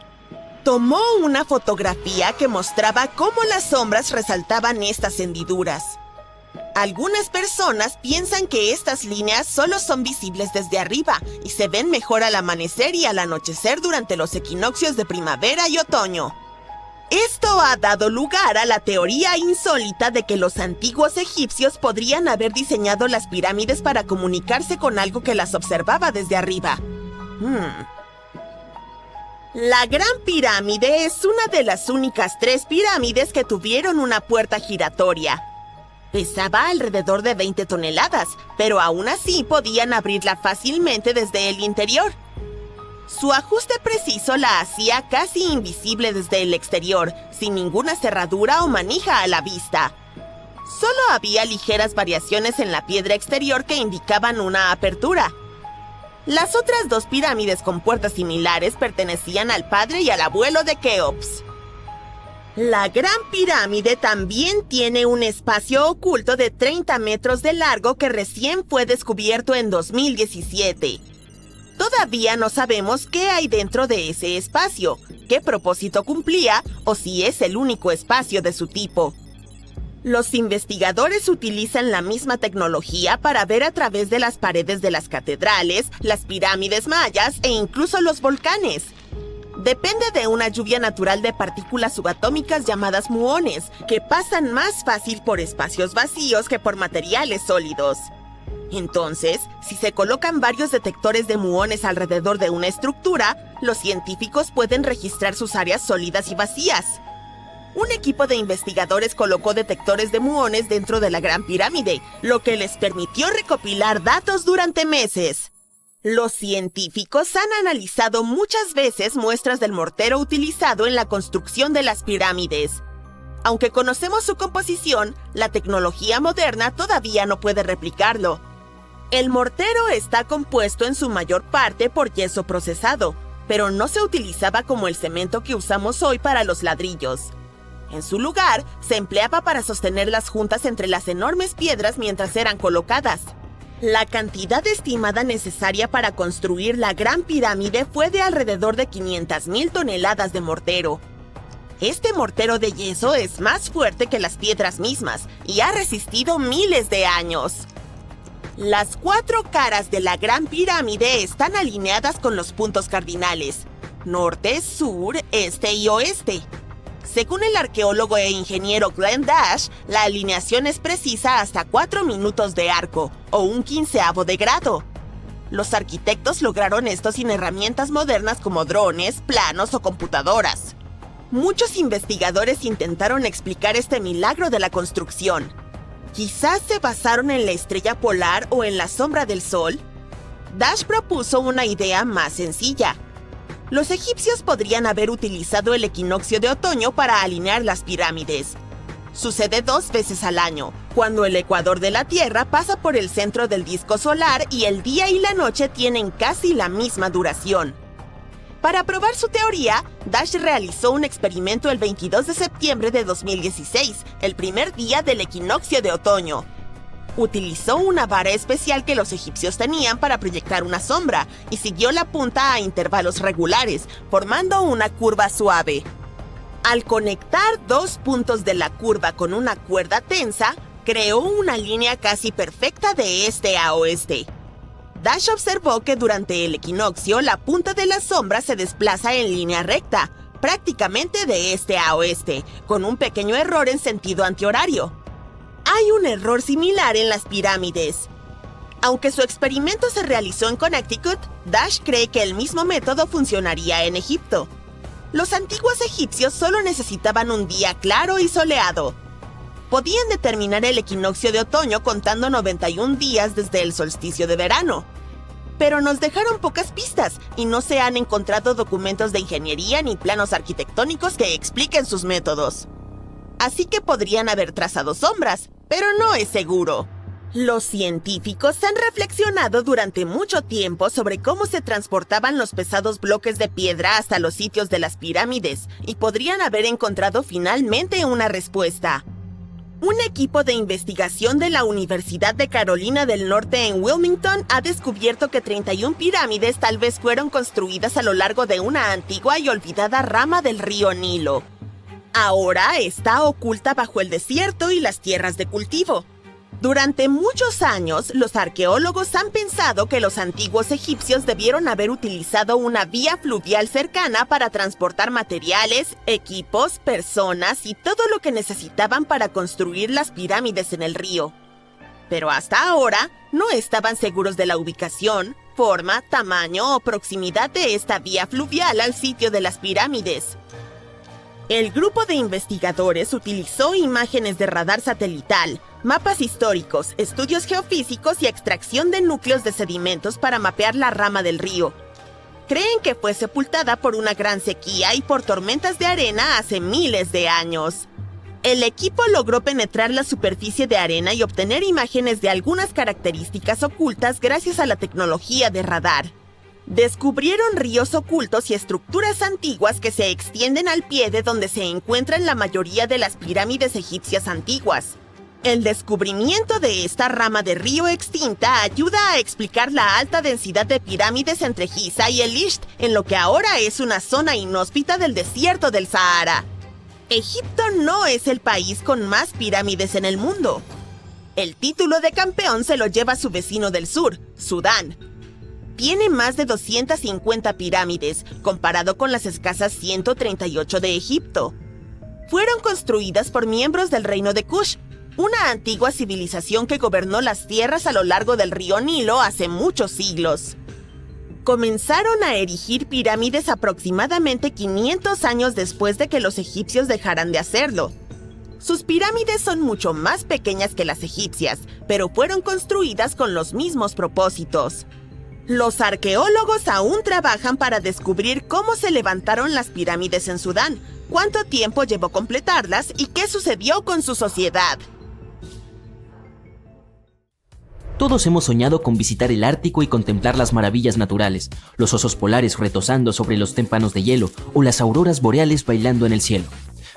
Tomó una fotografía que mostraba cómo las sombras resaltaban estas hendiduras. Algunas personas piensan que estas líneas solo son visibles desde arriba y se ven mejor al amanecer y al anochecer durante los equinoccios de primavera y otoño. Esto ha dado lugar a la teoría insólita de que los antiguos egipcios podrían haber diseñado las pirámides para comunicarse con algo que las observaba desde arriba. La Gran Pirámide es una de las únicas 3 pirámides que tuvieron una puerta giratoria. Pesaba alrededor de 20 toneladas, pero aún así podían abrirla fácilmente desde el interior. Su ajuste preciso la hacía casi invisible desde el exterior, sin ninguna cerradura o manija a la vista. Solo había ligeras variaciones en la piedra exterior que indicaban una apertura. Las otras 2 pirámides con puertas similares pertenecían al padre y al abuelo de Keops. La Gran Pirámide también tiene un espacio oculto de 30 metros de largo que recién fue descubierto en 2017. Todavía no sabemos qué hay dentro de ese espacio, qué propósito cumplía o si es el único espacio de su tipo. Los investigadores utilizan la misma tecnología para ver a través de las paredes de las catedrales, las pirámides mayas e incluso los volcanes. Depende de una lluvia natural de partículas subatómicas llamadas muones, que pasan más fácil por espacios vacíos que por materiales sólidos. Entonces, si se colocan varios detectores de muones alrededor de una estructura, los científicos pueden registrar sus áreas sólidas y vacías. Un equipo de investigadores colocó detectores de muones dentro de la Gran Pirámide, lo que les permitió recopilar datos durante meses. Los científicos han analizado muchas veces muestras del mortero utilizado en la construcción de las pirámides. Aunque conocemos su composición, la tecnología moderna todavía no puede replicarlo. El mortero está compuesto en su mayor parte por yeso procesado, pero no se utilizaba como el cemento que usamos hoy para los ladrillos. En su lugar, se empleaba para sostener las juntas entre las enormes piedras mientras eran colocadas. La cantidad estimada necesaria para construir la Gran Pirámide fue de alrededor de 500,000 toneladas de mortero. Este mortero de yeso es más fuerte que las piedras mismas y ha resistido miles de años. Las 4 caras de la Gran Pirámide están alineadas con los puntos cardinales: norte, sur, este y oeste. Según el arqueólogo e ingeniero Glenn Dash, la alineación es precisa hasta 4 minutos de arco, o un 1/15 de grado. Los arquitectos lograron esto sin herramientas modernas como drones, planos o computadoras. Muchos investigadores intentaron explicar este milagro de la construcción. Quizás se basaron en la estrella polar o en la sombra del sol. Dash propuso una idea más sencilla. Los egipcios podrían haber utilizado el equinoccio de otoño para alinear las pirámides. Sucede 2 veces al año, cuando el ecuador de la Tierra pasa por el centro del disco solar y el día y la noche tienen casi la misma duración. Para probar su teoría, Dash realizó un experimento el 22 de septiembre de 2016, el primer día del equinoccio de otoño. Utilizó una vara especial que los egipcios tenían para proyectar una sombra y siguió la punta a intervalos regulares, formando una curva suave. Al conectar 2 puntos de la curva con una cuerda tensa, creó una línea casi perfecta de este a oeste. Dash observó que durante el equinoccio la punta de la sombra se desplaza en línea recta, prácticamente de este a oeste, con un pequeño error en sentido antihorario. Hay un error similar en las pirámides. Aunque su experimento se realizó en Connecticut, Dash cree que el mismo método funcionaría en Egipto. Los antiguos egipcios solo necesitaban un día claro y soleado. Podían determinar el equinoccio de otoño contando 91 días desde el solsticio de verano. Pero nos dejaron pocas pistas y no se han encontrado documentos de ingeniería ni planos arquitectónicos que expliquen sus métodos. así que podrían haber trazado sombras, pero no es seguro. Los científicos han reflexionado durante mucho tiempo sobre cómo se transportaban los pesados bloques de piedra hasta los sitios de las pirámides y podrían haber encontrado finalmente una respuesta. Un equipo de investigación de la Universidad de Carolina del Norte en Wilmington ha descubierto que 31 pirámides tal vez fueron construidas a lo largo de una antigua y olvidada rama del río Nilo. Ahora está oculta bajo el desierto y las tierras de cultivo. Durante muchos años, los arqueólogos han pensado que los antiguos egipcios debieron haber utilizado una vía fluvial cercana para transportar materiales, equipos, personas y todo lo que necesitaban para construir las pirámides en el río. Pero hasta ahora, no estaban seguros de la ubicación, forma, tamaño o proximidad de esta vía fluvial al sitio de las pirámides. El grupo de investigadores utilizó imágenes de radar satelital, mapas históricos, estudios geofísicos y extracción de núcleos de sedimentos para mapear la rama del río. Creen que fue sepultada por una gran sequía y por tormentas de arena hace miles de años. El equipo logró penetrar la superficie de arena y obtener imágenes de algunas características ocultas gracias a la tecnología de radar. Descubrieron ríos ocultos y estructuras antiguas que se extienden al pie de donde se encuentran la mayoría de las pirámides egipcias antiguas. El descubrimiento de esta rama de río extinta ayuda a explicar la alta densidad de pirámides entre Giza y el Isht en lo que ahora es una zona inhóspita del desierto del Sahara. Egipto no es el país con más pirámides en el mundo. El título de campeón se lo lleva su vecino del sur, Sudán. Tiene más de 250 pirámides, comparado con las escasas 138 de Egipto. Fueron construidas por miembros del reino de Kush, una antigua civilización que gobernó las tierras a lo largo del río Nilo hace muchos siglos. Comenzaron a erigir pirámides aproximadamente 500 años después de que los egipcios dejaran de hacerlo. Sus pirámides son mucho más pequeñas que las egipcias, pero fueron construidas con los mismos propósitos. Los arqueólogos aún trabajan para descubrir cómo se levantaron las pirámides en Sudán, cuánto tiempo llevó completarlas y qué sucedió con su sociedad. Todos hemos soñado con visitar el Ártico y contemplar las maravillas naturales, los osos polares retozando sobre los témpanos de hielo o las auroras boreales bailando en el cielo.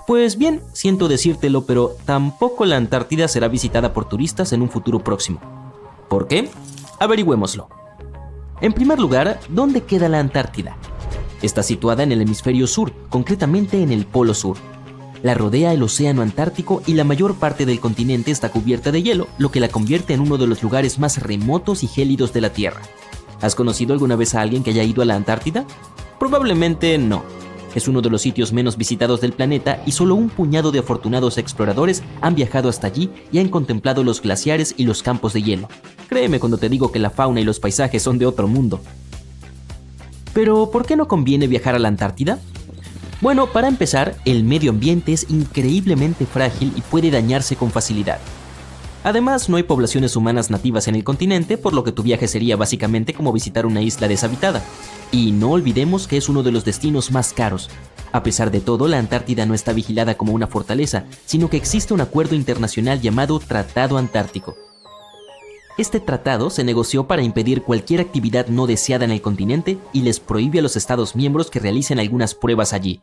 Pues bien, siento decírtelo, pero tampoco la Antártida será visitada por turistas en un futuro próximo. ¿Por qué? Averigüémoslo. En primer lugar, ¿dónde queda la Antártida? Está situada en el hemisferio sur, concretamente en el Polo Sur. La rodea el océano Antártico y la mayor parte del continente está cubierta de hielo, lo que la convierte en uno de los lugares más remotos y gélidos de la Tierra. ¿Has conocido alguna vez a alguien que haya ido a la Antártida? Probablemente no. Es uno de los sitios menos visitados del planeta y solo un puñado de afortunados exploradores han viajado hasta allí y han contemplado los glaciares y los campos de hielo. Créeme cuando te digo que la fauna y los paisajes son de otro mundo. Pero, ¿por qué no conviene viajar a la Antártida? Bueno, para empezar, el medio ambiente es increíblemente frágil y puede dañarse con facilidad. Además, no hay poblaciones humanas nativas en el continente, por lo que tu viaje sería básicamente como visitar una isla deshabitada. Y no olvidemos que es uno de los destinos más caros. A pesar de todo, la Antártida no está vigilada como una fortaleza, sino que existe un acuerdo internacional llamado Tratado Antártico. Este tratado se negoció para impedir cualquier actividad no deseada en el continente y les prohíbe a los Estados miembros que realicen algunas pruebas allí.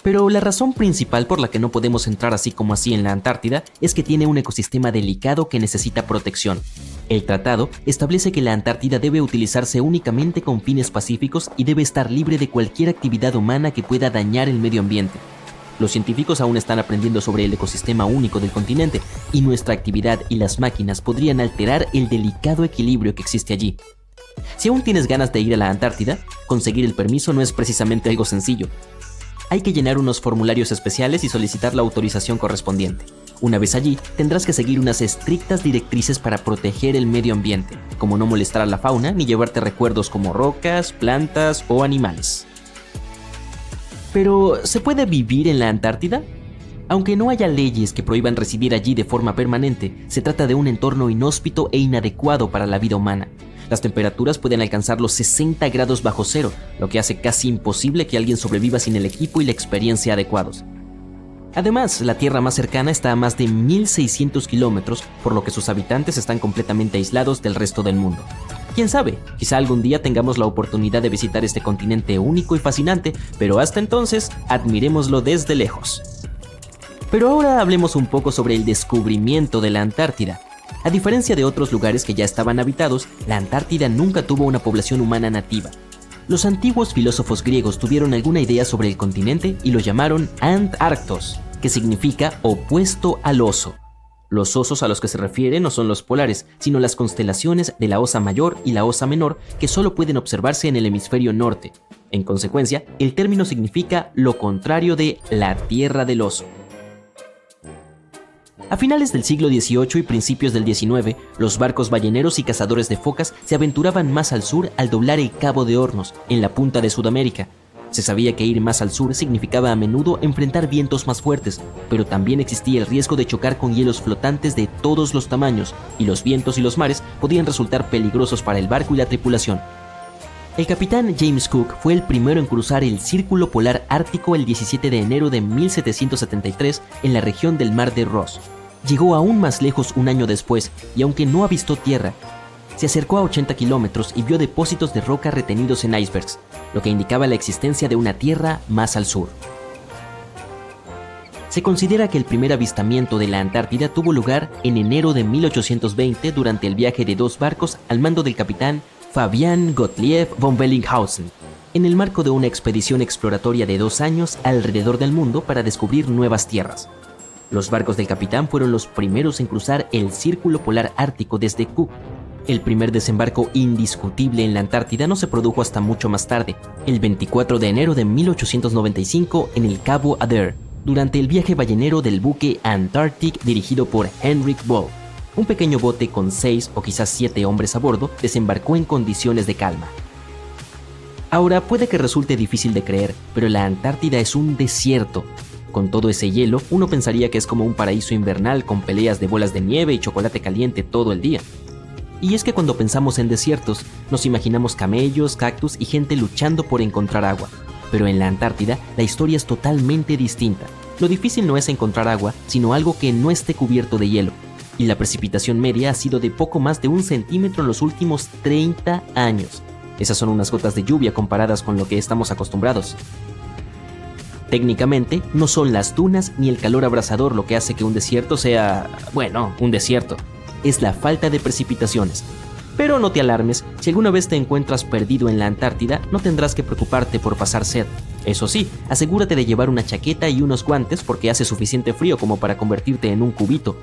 Pero la razón principal por la que no podemos entrar así como así en la Antártida es que tiene un ecosistema delicado que necesita protección. El tratado establece que la Antártida debe utilizarse únicamente con fines pacíficos y debe estar libre de cualquier actividad humana que pueda dañar el medio ambiente. Los científicos aún están aprendiendo sobre el ecosistema único del continente y nuestra actividad y las máquinas podrían alterar el delicado equilibrio que existe allí. Si aún tienes ganas de ir a la Antártida, conseguir el permiso no es precisamente algo sencillo. Hay que llenar unos formularios especiales y solicitar la autorización correspondiente. Una vez allí, tendrás que seguir unas estrictas directrices para proteger el medio ambiente, como no molestar a la fauna ni llevarte recuerdos como rocas, plantas o animales. Pero, ¿se puede vivir en la Antártida? Aunque no haya leyes que prohíban residir allí de forma permanente, se trata de un entorno inhóspito e inadecuado para la vida humana. Las temperaturas pueden alcanzar los 60 grados bajo cero, lo que hace casi imposible que alguien sobreviva sin el equipo y la experiencia adecuados. Además, la Tierra más cercana está a más de 1.600 kilómetros, por lo que sus habitantes están completamente aislados del resto del mundo. Quién sabe, quizá algún día tengamos la oportunidad de visitar este continente único y fascinante, pero hasta entonces, admirémoslo desde lejos. Pero ahora hablemos un poco sobre el descubrimiento de la Antártida. A diferencia de otros lugares que ya estaban habitados, la Antártida nunca tuvo una población humana nativa. Los antiguos filósofos griegos tuvieron alguna idea sobre el continente y lo llamaron Antarctos, que significa opuesto al oso. Los osos a los que se refiere no son los polares, sino las constelaciones de la Osa Mayor y la Osa Menor, que solo pueden observarse en el hemisferio norte. En consecuencia, el término significa lo contrario de la Tierra del Oso. A finales del siglo XVIII y principios del XIX, los barcos balleneros y cazadores de focas se aventuraban más al sur al doblar el Cabo de Hornos, en la punta de Sudamérica. Se sabía que ir más al sur significaba a menudo enfrentar vientos más fuertes, pero también existía el riesgo de chocar con hielos flotantes de todos los tamaños, y los vientos y los mares podían resultar peligrosos para el barco y la tripulación. El capitán James Cook fue el primero en cruzar el Círculo Polar Ártico el 17 de enero de 1773 en la región del Mar de Ross. Llegó aún más lejos un año después, y aunque no avistó tierra, se acercó a 80 kilómetros y vio depósitos de roca retenidos en icebergs, lo que indicaba la existencia de una tierra más al sur. Se considera que el primer avistamiento de la Antártida tuvo lugar en enero de 1820 durante el viaje de dos barcos al mando del capitán Fabian Gottlieb von Bellinghausen, en el marco de una expedición exploratoria de 2 años alrededor del mundo para descubrir nuevas tierras. Los barcos del capitán fueron los primeros en cruzar el Círculo Polar Ártico desde Cook. El primer desembarco indiscutible en la Antártida no se produjo hasta mucho más tarde, el 24 de enero de 1895 en el Cabo Adair, durante el viaje ballenero del buque Antarctic dirigido por Henrik Ball. Un pequeño bote con 6 o quizás 7 hombres a bordo desembarcó en condiciones de calma. Ahora puede que resulte difícil de creer, pero la Antártida es un desierto. Con todo ese hielo, uno pensaría que es como un paraíso invernal con peleas de bolas de nieve y chocolate caliente todo el día. Y es que cuando pensamos en desiertos, nos imaginamos camellos, cactus y gente luchando por encontrar agua. Pero en la Antártida, la historia es totalmente distinta. Lo difícil no es encontrar agua, sino algo que no esté cubierto de hielo. Y la precipitación media ha sido de poco más de 1 centímetro en los últimos 30 años. Esas son unas gotas de lluvia comparadas con lo que estamos acostumbrados. Técnicamente, no son las dunas ni el calor abrasador lo que hace que un desierto sea, un desierto. Es la falta de precipitaciones. Pero no te alarmes, si alguna vez te encuentras perdido en la Antártida, no tendrás que preocuparte por pasar sed. Eso sí, asegúrate de llevar una chaqueta y unos guantes porque hace suficiente frío como para convertirte en un cubito.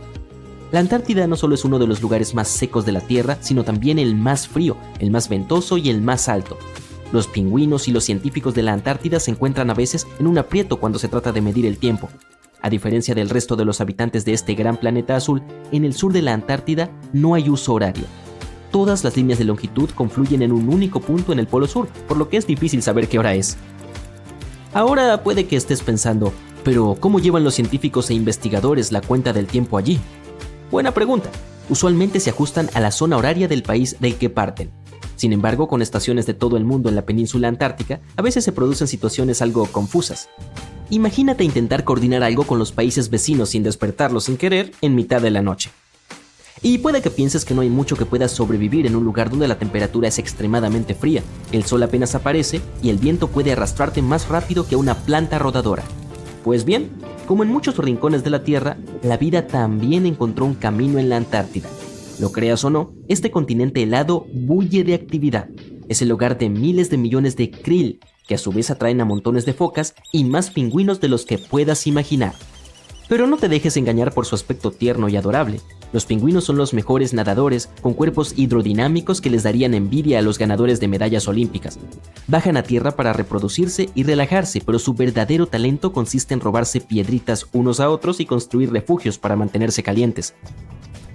La Antártida no solo es uno de los lugares más secos de la Tierra, sino también el más frío, el más ventoso y el más alto. Los pingüinos y los científicos de la Antártida se encuentran a veces en un aprieto cuando se trata de medir el tiempo. A diferencia del resto de los habitantes de este gran planeta azul, en el sur de la Antártida no hay uso horario. Todas las líneas de longitud confluyen en un único punto en el polo sur, por lo que es difícil saber qué hora es. Ahora puede que estés pensando, pero ¿cómo llevan los científicos e investigadores la cuenta del tiempo allí? Buena pregunta. Usualmente se ajustan a la zona horaria del país del que parten. Sin embargo, con estaciones de todo el mundo en la península antártica, a veces se producen situaciones algo confusas. Imagínate intentar coordinar algo con los países vecinos sin despertarlos sin querer en mitad de la noche. Y puede que pienses que no hay mucho que pueda sobrevivir en un lugar donde la temperatura es extremadamente fría, el sol apenas aparece y el viento puede arrastrarte más rápido que una planta rodadora. Pues bien, como en muchos rincones de la Tierra, la vida también encontró un camino en la Antártida. Lo creas o no, este continente helado bulle de actividad. Es el hogar de miles de millones de krill, que a su vez atraen a montones de focas y más pingüinos de los que puedas imaginar. Pero no te dejes engañar por su aspecto tierno y adorable. Los pingüinos son los mejores nadadores, con cuerpos hidrodinámicos que les darían envidia a los ganadores de medallas olímpicas. Bajan a tierra para reproducirse y relajarse, pero su verdadero talento consiste en robarse piedritas unos a otros y construir refugios para mantenerse calientes.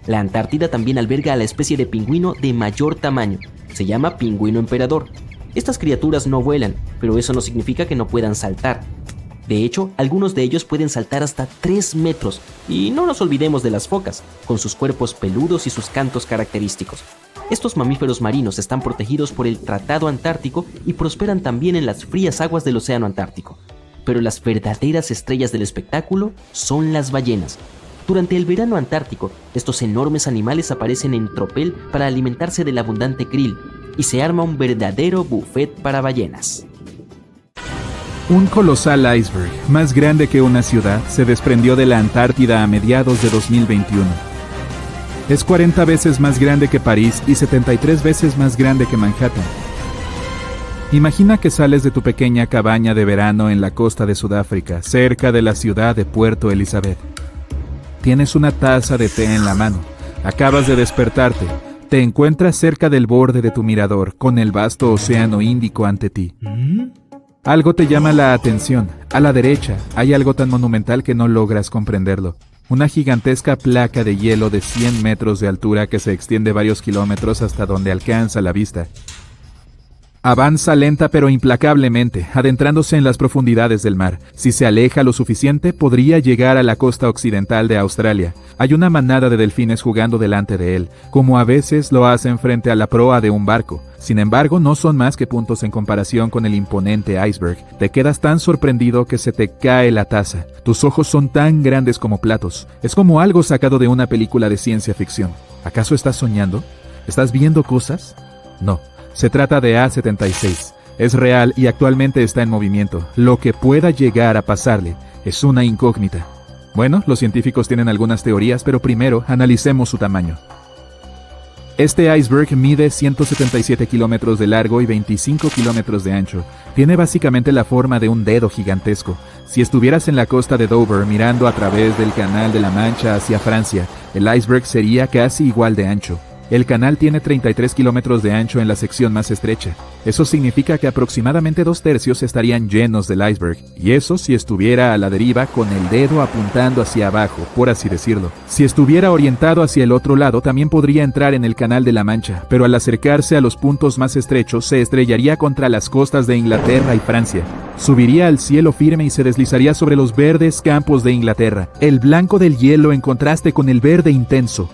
La Antártida también alberga a la especie de pingüino de mayor tamaño. Se llama pingüino emperador. Estas criaturas no vuelan, pero eso no significa que no puedan saltar. De hecho, algunos de ellos pueden saltar hasta 3 metros. Y no nos olvidemos de las focas, con sus cuerpos peludos y sus cantos característicos. Estos mamíferos marinos están protegidos por el Tratado Antártico y prosperan también en las frías aguas del Océano Antártico. pero las verdaderas estrellas del espectáculo son las ballenas. Durante el verano antártico, estos enormes animales aparecen en tropel para alimentarse del abundante krill, y se arma un verdadero buffet para ballenas. Un colosal iceberg, más grande que una ciudad, se desprendió de la Antártida a mediados de 2021. Es 40 veces más grande que París y 73 veces más grande que Manhattan. Imagina que sales de tu pequeña cabaña de verano en la costa de Sudáfrica, cerca de la ciudad de Puerto Elizabeth. Tienes una taza de té en la mano, acabas de despertarte, te encuentras cerca del borde de tu mirador, con el vasto océano Índico ante ti. Algo te llama la atención. A la derecha hay algo tan monumental que no logras comprenderlo. Una gigantesca placa de hielo de 100 metros de altura que se extiende varios kilómetros hasta donde alcanza la vista. Avanza lenta pero implacablemente, adentrándose en las profundidades del mar. Si se aleja lo suficiente, podría llegar a la costa occidental de Australia. Hay una manada de delfines jugando delante de él, como a veces lo hacen frente a la proa de un barco. Sin embargo, no son más que puntos en comparación con el imponente iceberg. Te quedas tan sorprendido que se te cae la taza. Tus ojos son tan grandes como platos. Es como algo sacado de una película de ciencia ficción. ¿Acaso estás soñando? ¿Estás viendo cosas? No. Se trata de A76. Es real y actualmente está en movimiento. Lo que pueda llegar a pasarle es una incógnita. Bueno, los científicos tienen algunas teorías, pero primero analicemos su tamaño. Este iceberg mide 177 kilómetros de largo y 25 kilómetros de ancho. Tiene básicamente la forma de un dedo gigantesco. Si estuvieras en la costa de Dover mirando a través del Canal de la Mancha hacia Francia, el iceberg sería casi igual de ancho. El canal tiene 33 kilómetros de ancho en la sección más estrecha. Eso significa que aproximadamente 2/3 estarían llenos del iceberg, y eso si estuviera a la deriva con el dedo apuntando hacia abajo, por así decirlo. Si estuviera orientado hacia el otro lado, también podría entrar en el Canal de la Mancha, pero al acercarse a los puntos más estrechos, se estrellaría contra las costas de Inglaterra y Francia. Subiría al cielo firme y se deslizaría sobre los verdes campos de Inglaterra, el blanco del hielo en contraste con el verde intenso.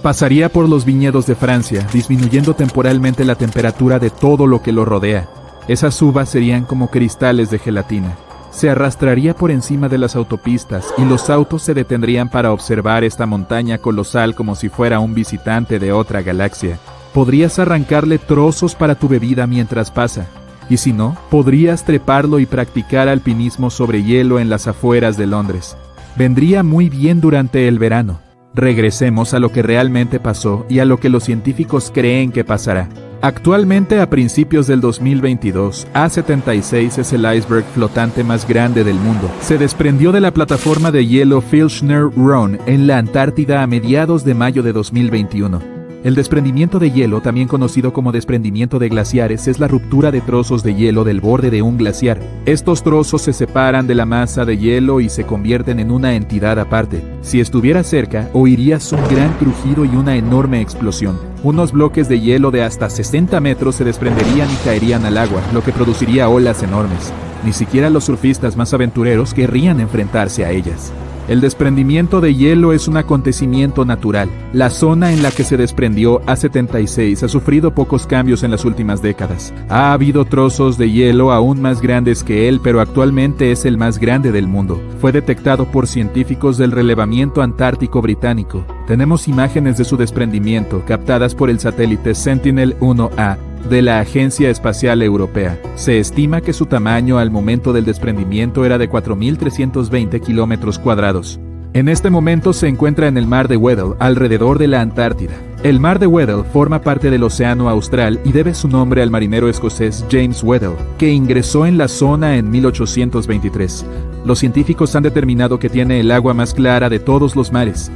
Pasaría por los viñedos de Francia, disminuyendo temporalmente la temperatura de todo lo que lo rodea. Esas uvas serían como cristales de gelatina. Se arrastraría por encima de las autopistas y los autos se detendrían para observar esta montaña colosal como si fuera un visitante de otra galaxia. Podrías arrancarle trozos para tu bebida mientras pasa. Y si no, podrías treparlo y practicar alpinismo sobre hielo en las afueras de Londres. Vendría muy bien durante el verano. Regresemos a lo que realmente pasó y a lo que los científicos creen que pasará. Actualmente, a principios del 2022, A76 es el iceberg flotante más grande del mundo. Se desprendió de la plataforma de hielo Filchner Ronne en la Antártida a mediados de mayo de 2021. El desprendimiento de hielo, también conocido como desprendimiento de glaciares, es la ruptura de trozos de hielo del borde de un glaciar. Estos trozos se separan de la masa de hielo y se convierten en una entidad aparte. Si estuvieras cerca, oirías un gran crujido y una enorme explosión. Unos bloques de hielo de hasta 60 metros se desprenderían y caerían al agua, lo que produciría olas enormes. Ni siquiera los surfistas más aventureros querrían enfrentarse a ellas. El desprendimiento de hielo es un acontecimiento natural. La zona en la que se desprendió A76 ha sufrido pocos cambios en las últimas décadas. Ha habido trozos de hielo aún más grandes que él, pero actualmente es el más grande del mundo. Fue detectado por científicos del relevamiento antártico británico. Tenemos imágenes de su desprendimiento captadas por el satélite Sentinel-1A de la Agencia Espacial Europea. Se estima que su tamaño al momento del desprendimiento era de 4.320 kilómetros cuadrados. En este momento se encuentra en el Mar de Weddell, alrededor de la Antártida. El Mar de Weddell forma parte del Océano Austral y debe su nombre al marinero escocés James Weddell, que ingresó en la zona en 1823. Los científicos han determinado que tiene el agua más clara de todos los mares.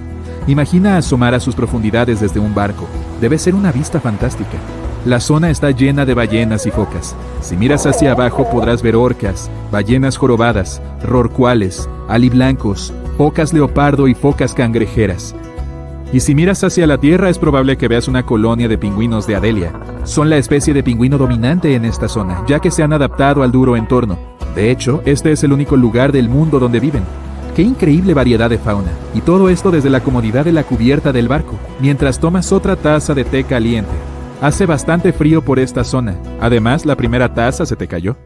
Imagina asomar a sus profundidades desde un barco. Debe ser una vista fantástica. La zona está llena de ballenas y focas. Si miras hacia abajo podrás ver orcas, ballenas jorobadas, rorcuales, aliblancos, focas leopardo y focas cangrejeras. Y si miras hacia la tierra es probable que veas una colonia de pingüinos de Adelia. Son la especie de pingüino dominante en esta zona, ya que se han adaptado al duro entorno. De hecho, este es el único lugar del mundo donde viven. ¡Qué increíble variedad de fauna! Y todo esto desde la comodidad de la cubierta del barco, mientras tomas otra taza de té caliente. Hace bastante frío por esta zona. Además, la primera taza se te cayó.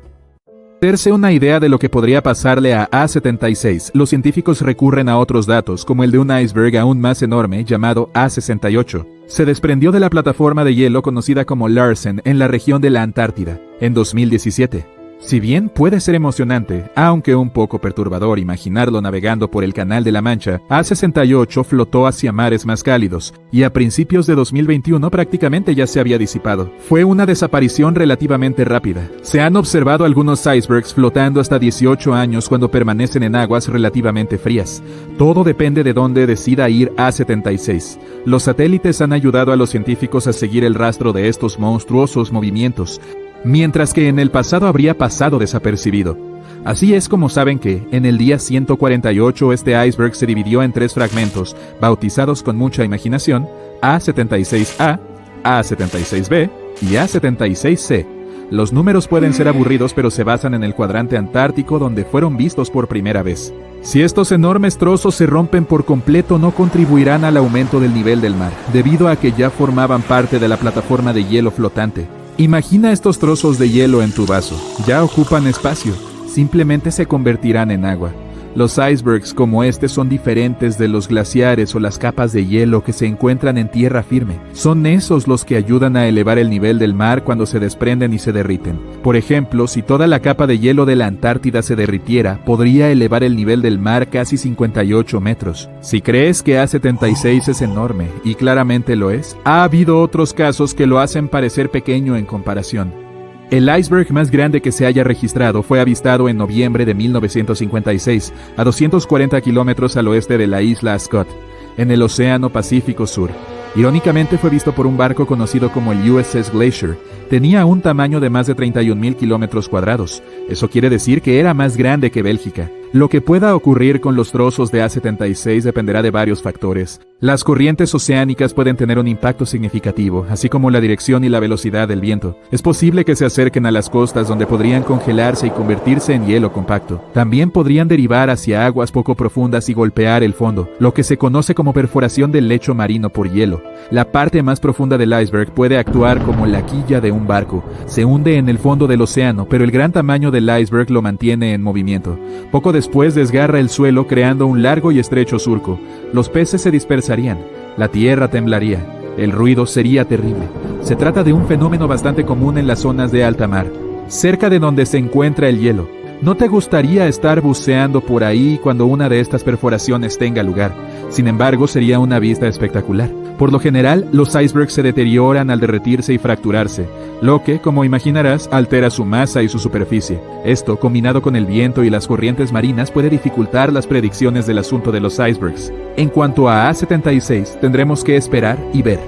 Hacerse una idea de lo que podría pasarle a A76, los científicos recurren a otros datos, como el de un iceberg aún más enorme llamado A68. Se desprendió de la plataforma de hielo conocida como Larsen en la región de la Antártida, en 2017. Si bien puede ser emocionante, aunque un poco perturbador imaginarlo navegando por el Canal de la Mancha, A68 flotó hacia mares más cálidos, y a principios de 2021 prácticamente ya se había disipado. Fue una desaparición relativamente rápida. Se han observado algunos icebergs flotando hasta 18 años cuando permanecen en aguas relativamente frías. Todo depende de dónde decida ir A76. Los satélites han ayudado a los científicos a seguir el rastro de estos monstruosos movimientos, mientras que en el pasado habría pasado desapercibido. Así es como saben que, en el día 148, este iceberg se dividió en 3 fragmentos, bautizados con mucha imaginación, A76A, A76B y A76C. Los números pueden ser aburridos, pero se basan en el cuadrante antártico donde fueron vistos por primera vez. Si estos enormes trozos se rompen por completo, no contribuirán al aumento del nivel del mar, debido a que ya formaban parte de la plataforma de hielo flotante. Imagina estos trozos de hielo en tu vaso. Ya ocupan espacio. Simplemente se convertirán en agua. Los icebergs como este son diferentes de los glaciares o las capas de hielo que se encuentran en tierra firme. Son esos los que ayudan a elevar el nivel del mar cuando se desprenden y se derriten. Por ejemplo, si toda la capa de hielo de la Antártida se derritiera, podría elevar el nivel del mar casi 58 metros. Si crees que A76 es enorme, y claramente lo es, ha habido otros casos que lo hacen parecer pequeño en comparación. El iceberg más grande que se haya registrado fue avistado en noviembre de 1956, a 240 kilómetros al oeste de la isla Scott, en el Océano Pacífico Sur. Irónicamente fue visto por un barco conocido como el USS Glacier. Tenía un tamaño de más de 31.000 kilómetros cuadrados. Eso quiere decir que era más grande que Bélgica. Lo que pueda ocurrir con los trozos de A76 dependerá de varios factores. Las corrientes oceánicas pueden tener un impacto significativo, así como la dirección y la velocidad del viento. Es posible que se acerquen a las costas donde podrían congelarse y convertirse en hielo compacto. También podrían derivar hacia aguas poco profundas y golpear el fondo, lo que se conoce como perforación del lecho marino por hielo. La parte más profunda del iceberg puede actuar como la quilla de un barco. Se hunde en el fondo del océano, pero el gran tamaño del iceberg lo mantiene en movimiento. Poco después desgarra el suelo creando un largo y estrecho surco. Los peces se dispersarían, la tierra temblaría, el ruido sería terrible. Se trata de un fenómeno bastante común en las zonas de alta mar, cerca de donde se encuentra el hielo. ¿No te gustaría estar buceando por ahí cuando una de estas perforaciones tenga lugar? Sin embargo, sería una vista espectacular. Por lo general, los icebergs se deterioran al derretirse y fracturarse, lo que, como imaginarás, altera su masa y su superficie. Esto, combinado con el viento y las corrientes marinas, puede dificultar las predicciones del asunto de los icebergs. En cuanto a A76, tendremos que esperar y ver.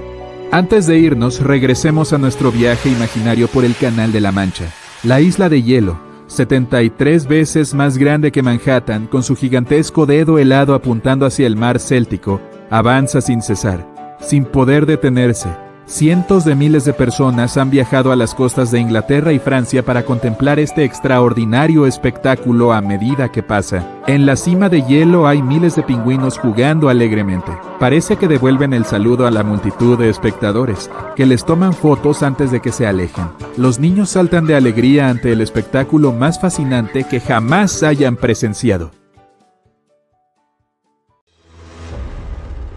Antes de irnos, regresemos a nuestro viaje imaginario por el Canal de la Mancha. La isla de hielo, 73 veces más grande que Manhattan, con su gigantesco dedo helado apuntando hacia el mar Céltico, avanza sin cesar, sin poder detenerse. Cientos de miles de personas han viajado a las costas de Inglaterra y Francia para contemplar este extraordinario espectáculo a medida que pasa. En la cima de hielo hay miles de pingüinos jugando alegremente. Parece que devuelven el saludo a la multitud de espectadores, que les toman fotos antes de que se alejen. Los niños saltan de alegría ante el espectáculo más fascinante que jamás hayan presenciado.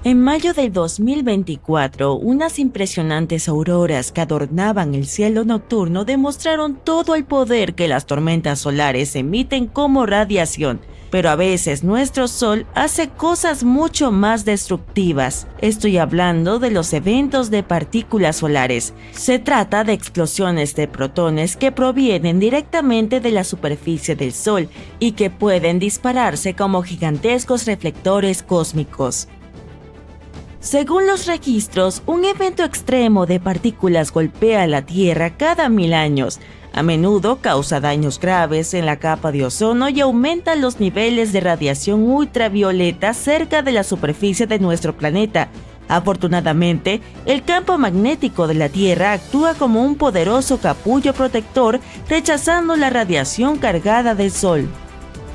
En mayo del 2024, unas impresionantes auroras que adornaban el cielo nocturno demostraron todo el poder que las tormentas solares emiten como radiación. Pero a veces nuestro Sol hace cosas mucho más destructivas. Estoy hablando de los eventos de partículas solares. Se trata de explosiones de protones que provienen directamente de la superficie del Sol y que pueden dispararse como gigantescos reflectores cósmicos. Según los registros, un evento extremo de partículas golpea la Tierra cada 1000 años. A menudo causa daños graves en la capa de ozono y aumenta los niveles de radiación ultravioleta cerca de la superficie de nuestro planeta. Afortunadamente, el campo magnético de la Tierra actúa como un poderoso capullo protector, rechazando la radiación cargada del Sol.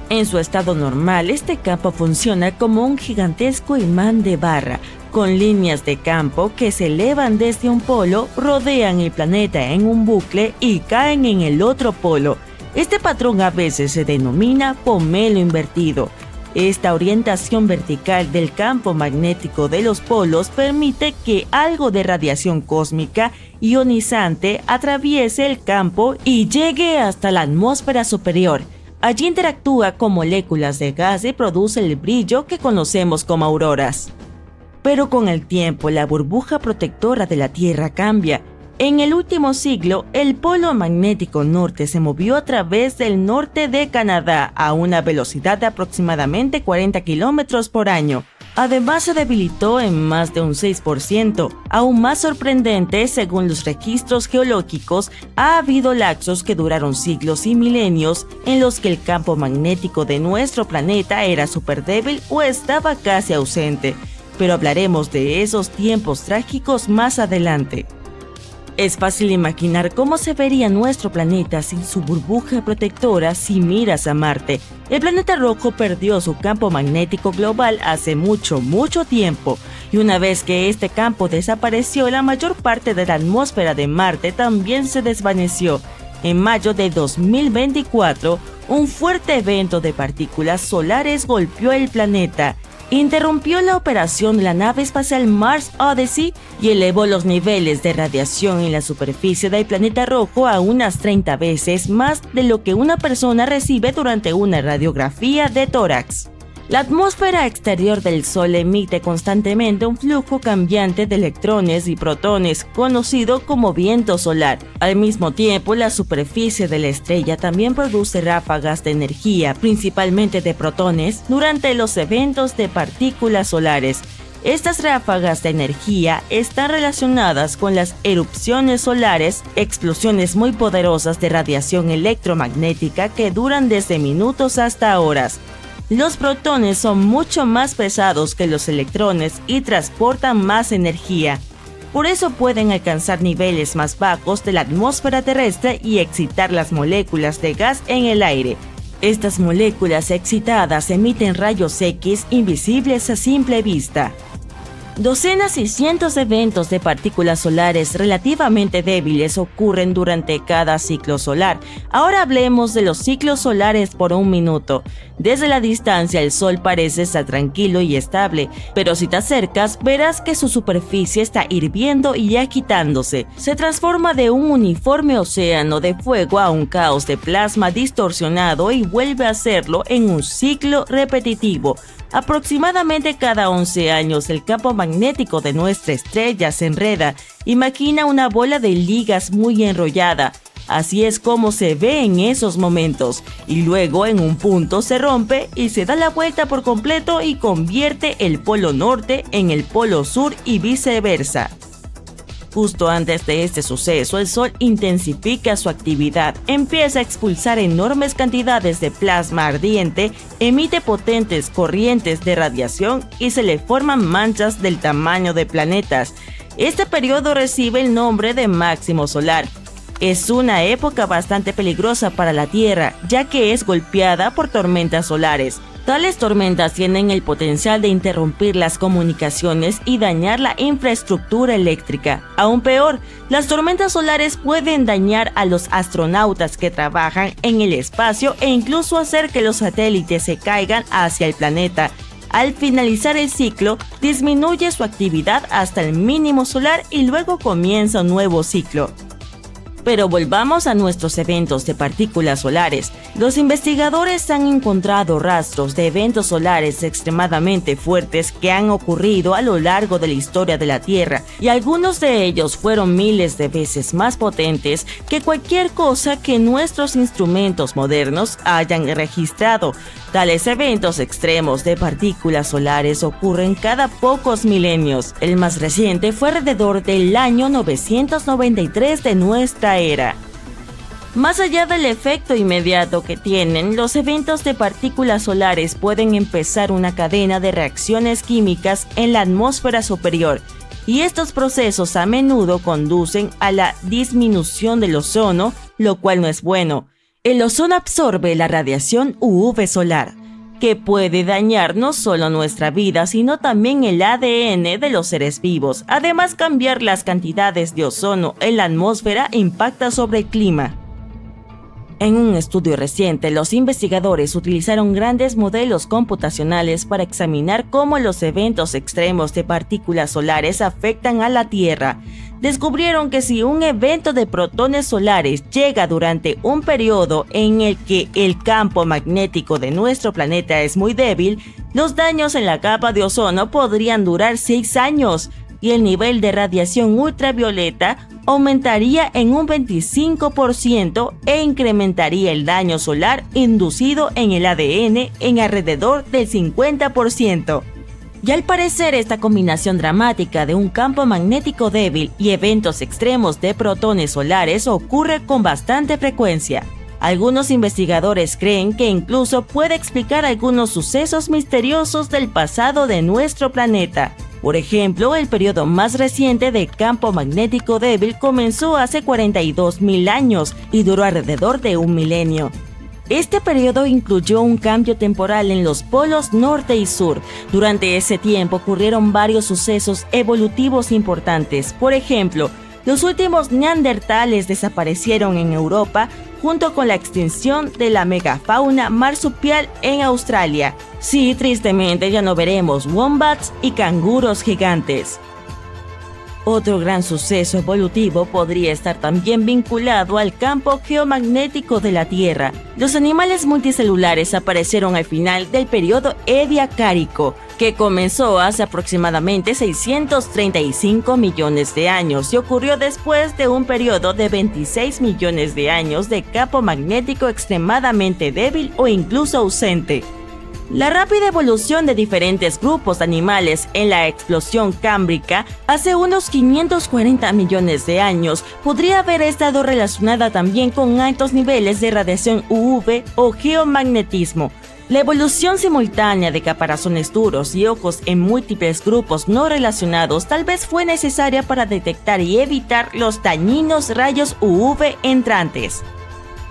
En su estado normal, este campo funciona como un gigantesco imán de barra, con líneas de campo que se elevan desde un polo, rodean el planeta en un bucle y caen en el otro polo. Este patrón a veces se denomina pomelo invertido. Esta orientación vertical del campo magnético de los polos permite que algo de radiación cósmica ionizante atraviese el campo y llegue hasta la atmósfera superior. Allí interactúa con moléculas de gas y produce el brillo que conocemos como auroras. Pero con el tiempo, la burbuja protectora de la Tierra cambia. En el último siglo, el polo magnético norte se movió a través del norte de Canadá a una velocidad de aproximadamente 40 kilómetros por año. Además, se debilitó en más de un 6%. Aún más sorprendente, según los registros geológicos, ha habido lapsos que duraron siglos y milenios en los que el campo magnético de nuestro planeta era súper débil o estaba casi ausente. Pero hablaremos de esos tiempos trágicos más adelante. Es fácil imaginar cómo se vería nuestro planeta sin su burbuja protectora si miras a Marte. El planeta rojo perdió su campo magnético global hace mucho tiempo, y una vez que este campo desapareció, la mayor parte de la atmósfera de Marte también se desvaneció. En mayo de 2024, un fuerte evento de partículas solares golpeó el planeta. Interrumpió la operación de la nave espacial Mars Odyssey y elevó los niveles de radiación en la superficie del planeta rojo a unas 30 veces más de lo que una persona recibe durante una radiografía de tórax. La atmósfera exterior del Sol emite constantemente un flujo cambiante de electrones y protones, conocido como viento solar. Al mismo tiempo, la superficie de la estrella también produce ráfagas de energía, principalmente de protones, durante los eventos de partículas solares. Estas ráfagas de energía están relacionadas con las erupciones solares, explosiones muy poderosas de radiación electromagnética que duran desde minutos hasta horas. Los protones son mucho más pesados que los electrones y transportan más energía. Por eso pueden alcanzar niveles más bajos de la atmósfera terrestre y excitar las moléculas de gas en el aire. Estas moléculas excitadas emiten rayos X invisibles a simple vista. Docenas y cientos de eventos de partículas solares relativamente débiles ocurren durante cada ciclo solar. Ahora hablemos de los ciclos solares por un minuto. Desde la distancia el Sol parece estar tranquilo y estable, pero si te acercas verás que su superficie está hirviendo y agitándose. Se transforma de un uniforme océano de fuego a un caos de plasma distorsionado y vuelve a hacerlo en un ciclo repetitivo. Aproximadamente cada 11 años el campo magnético de nuestra estrella se enreda. Imagina una bola de ligas muy enrollada. Así es como se ve en esos momentos, y luego en un punto se rompe y se da la vuelta por completo y convierte el polo norte en el polo sur y viceversa. Justo antes de este suceso, el Sol intensifica su actividad, empieza a expulsar enormes cantidades de plasma ardiente, emite potentes corrientes de radiación y se le forman manchas del tamaño de planetas. Este periodo recibe el nombre de máximo solar. Es una época bastante peligrosa para la Tierra, ya que es golpeada por tormentas solares. Tales tormentas tienen el potencial de interrumpir las comunicaciones y dañar la infraestructura eléctrica. Aún peor, las tormentas solares pueden dañar a los astronautas que trabajan en el espacio e incluso hacer que los satélites se caigan hacia el planeta. Al finalizar el ciclo, disminuye su actividad hasta el mínimo solar y luego comienza un nuevo ciclo. Pero volvamos a nuestros eventos de partículas solares. Los investigadores han encontrado rastros de eventos solares extremadamente fuertes que han ocurrido a lo largo de la historia de la Tierra, y algunos de ellos fueron miles de veces más potentes que cualquier cosa que nuestros instrumentos modernos hayan registrado. Tales eventos extremos de partículas solares ocurren cada pocos milenios. El más reciente fue alrededor del año 993 de nuestra era. Más allá del efecto inmediato que tienen, los eventos de partículas solares pueden empezar una cadena de reacciones químicas en la atmósfera superior, y estos procesos a menudo conducen a la disminución del ozono, lo cual no es bueno. El ozono absorbe la radiación UV solar, que puede dañar no solo nuestra vida, sino también el ADN de los seres vivos. Además, cambiar las cantidades de ozono en la atmósfera impacta sobre el clima. En un estudio reciente, los investigadores utilizaron grandes modelos computacionales para examinar cómo los eventos extremos de partículas solares afectan a la Tierra. Descubrieron que si un evento de protones solares llega durante un periodo en el que el campo magnético de nuestro planeta es muy débil, los daños en la capa de ozono podrían durar 6 años y el nivel de radiación ultravioleta aumentaría en un 25% e incrementaría el daño solar inducido en el ADN en alrededor del 50%. Y al parecer esta combinación dramática de un campo magnético débil y eventos extremos de protones solares ocurre con bastante frecuencia. Algunos investigadores creen que incluso puede explicar algunos sucesos misteriosos del pasado de nuestro planeta. Por ejemplo, el periodo más reciente de campo magnético débil comenzó hace 42.000 años y duró alrededor de un milenio. Este periodo incluyó un cambio temporal en los polos norte y sur. Durante ese tiempo ocurrieron varios sucesos evolutivos importantes. Por ejemplo, los últimos neandertales desaparecieron en Europa junto con la extinción de la megafauna marsupial en Australia. Sí, tristemente ya no veremos wombats y canguros gigantes. Otro gran suceso evolutivo podría estar también vinculado al campo geomagnético de la Tierra. Los animales multicelulares aparecieron al final del periodo Ediacárico, que comenzó hace aproximadamente 635 millones de años y ocurrió después de un periodo de 26 millones de años de campo magnético extremadamente débil o incluso ausente. La rápida evolución de diferentes grupos de animales en la explosión cámbrica hace unos 540 millones de años podría haber estado relacionada también con altos niveles de radiación UV o geomagnetismo. La evolución simultánea de caparazones duros y ojos en múltiples grupos no relacionados tal vez fue necesaria para detectar y evitar los dañinos rayos UV entrantes.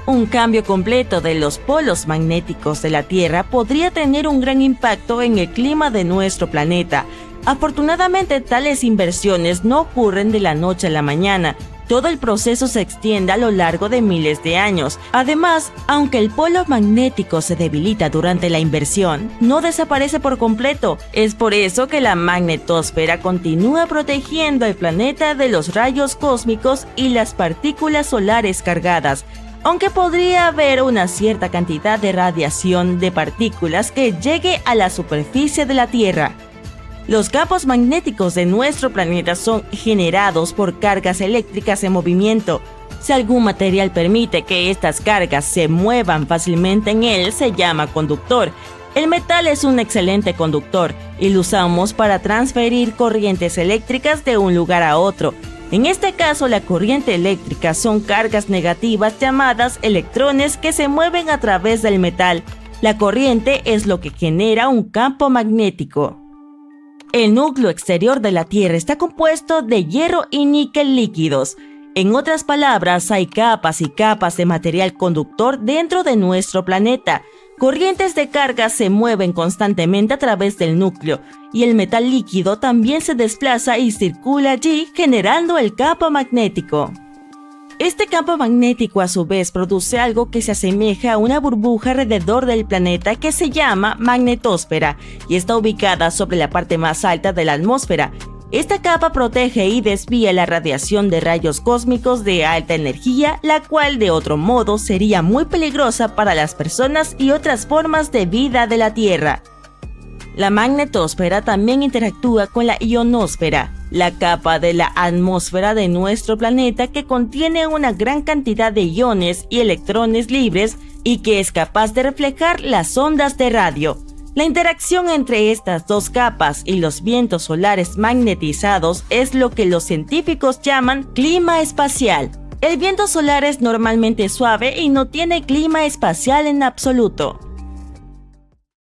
Un cambio completo de los polos magnéticos de la Tierra podría tener un gran impacto en el clima de nuestro planeta. Afortunadamente, tales inversiones no ocurren de la noche a la mañana. Todo el proceso se extiende a lo largo de miles de años. Además, aunque el polo magnético se debilita durante la inversión, no desaparece por completo. Es por eso que la magnetosfera continúa protegiendo al planeta de los rayos cósmicos y las partículas solares cargadas, aunque podría haber una cierta cantidad de radiación de partículas que llegue a la superficie de la Tierra. Los campos magnéticos de nuestro planeta son generados por cargas eléctricas en movimiento. Si algún material permite que estas cargas se muevan fácilmente en él, se llama conductor. El metal es un excelente conductor y lo usamos para transferir corrientes eléctricas de un lugar a otro. En este caso, la corriente eléctrica son cargas negativas llamadas electrones que se mueven a través del metal. La corriente es lo que genera un campo magnético. El núcleo exterior de la Tierra está compuesto de hierro y níquel líquidos. En otras palabras, hay capas y capas de material conductor dentro de nuestro planeta. Corrientes de carga se mueven constantemente a través del núcleo y el metal líquido también se desplaza y circula allí generando el campo magnético. Este campo magnético a su vez produce algo que se asemeja a una burbuja alrededor del planeta que se llama magnetosfera y está ubicada sobre la parte más alta de la atmósfera. Esta capa protege y desvía la radiación de rayos cósmicos de alta energía, la cual de otro modo sería muy peligrosa para las personas y otras formas de vida de la Tierra. La magnetosfera también interactúa con la ionosfera, la capa de la atmósfera de nuestro planeta que contiene una gran cantidad de iones y electrones libres y que es capaz de reflejar las ondas de radio. La interacción entre estas dos capas y los vientos solares magnetizados es lo que los científicos llaman clima espacial. El viento solar es normalmente suave y no tiene clima espacial en absoluto.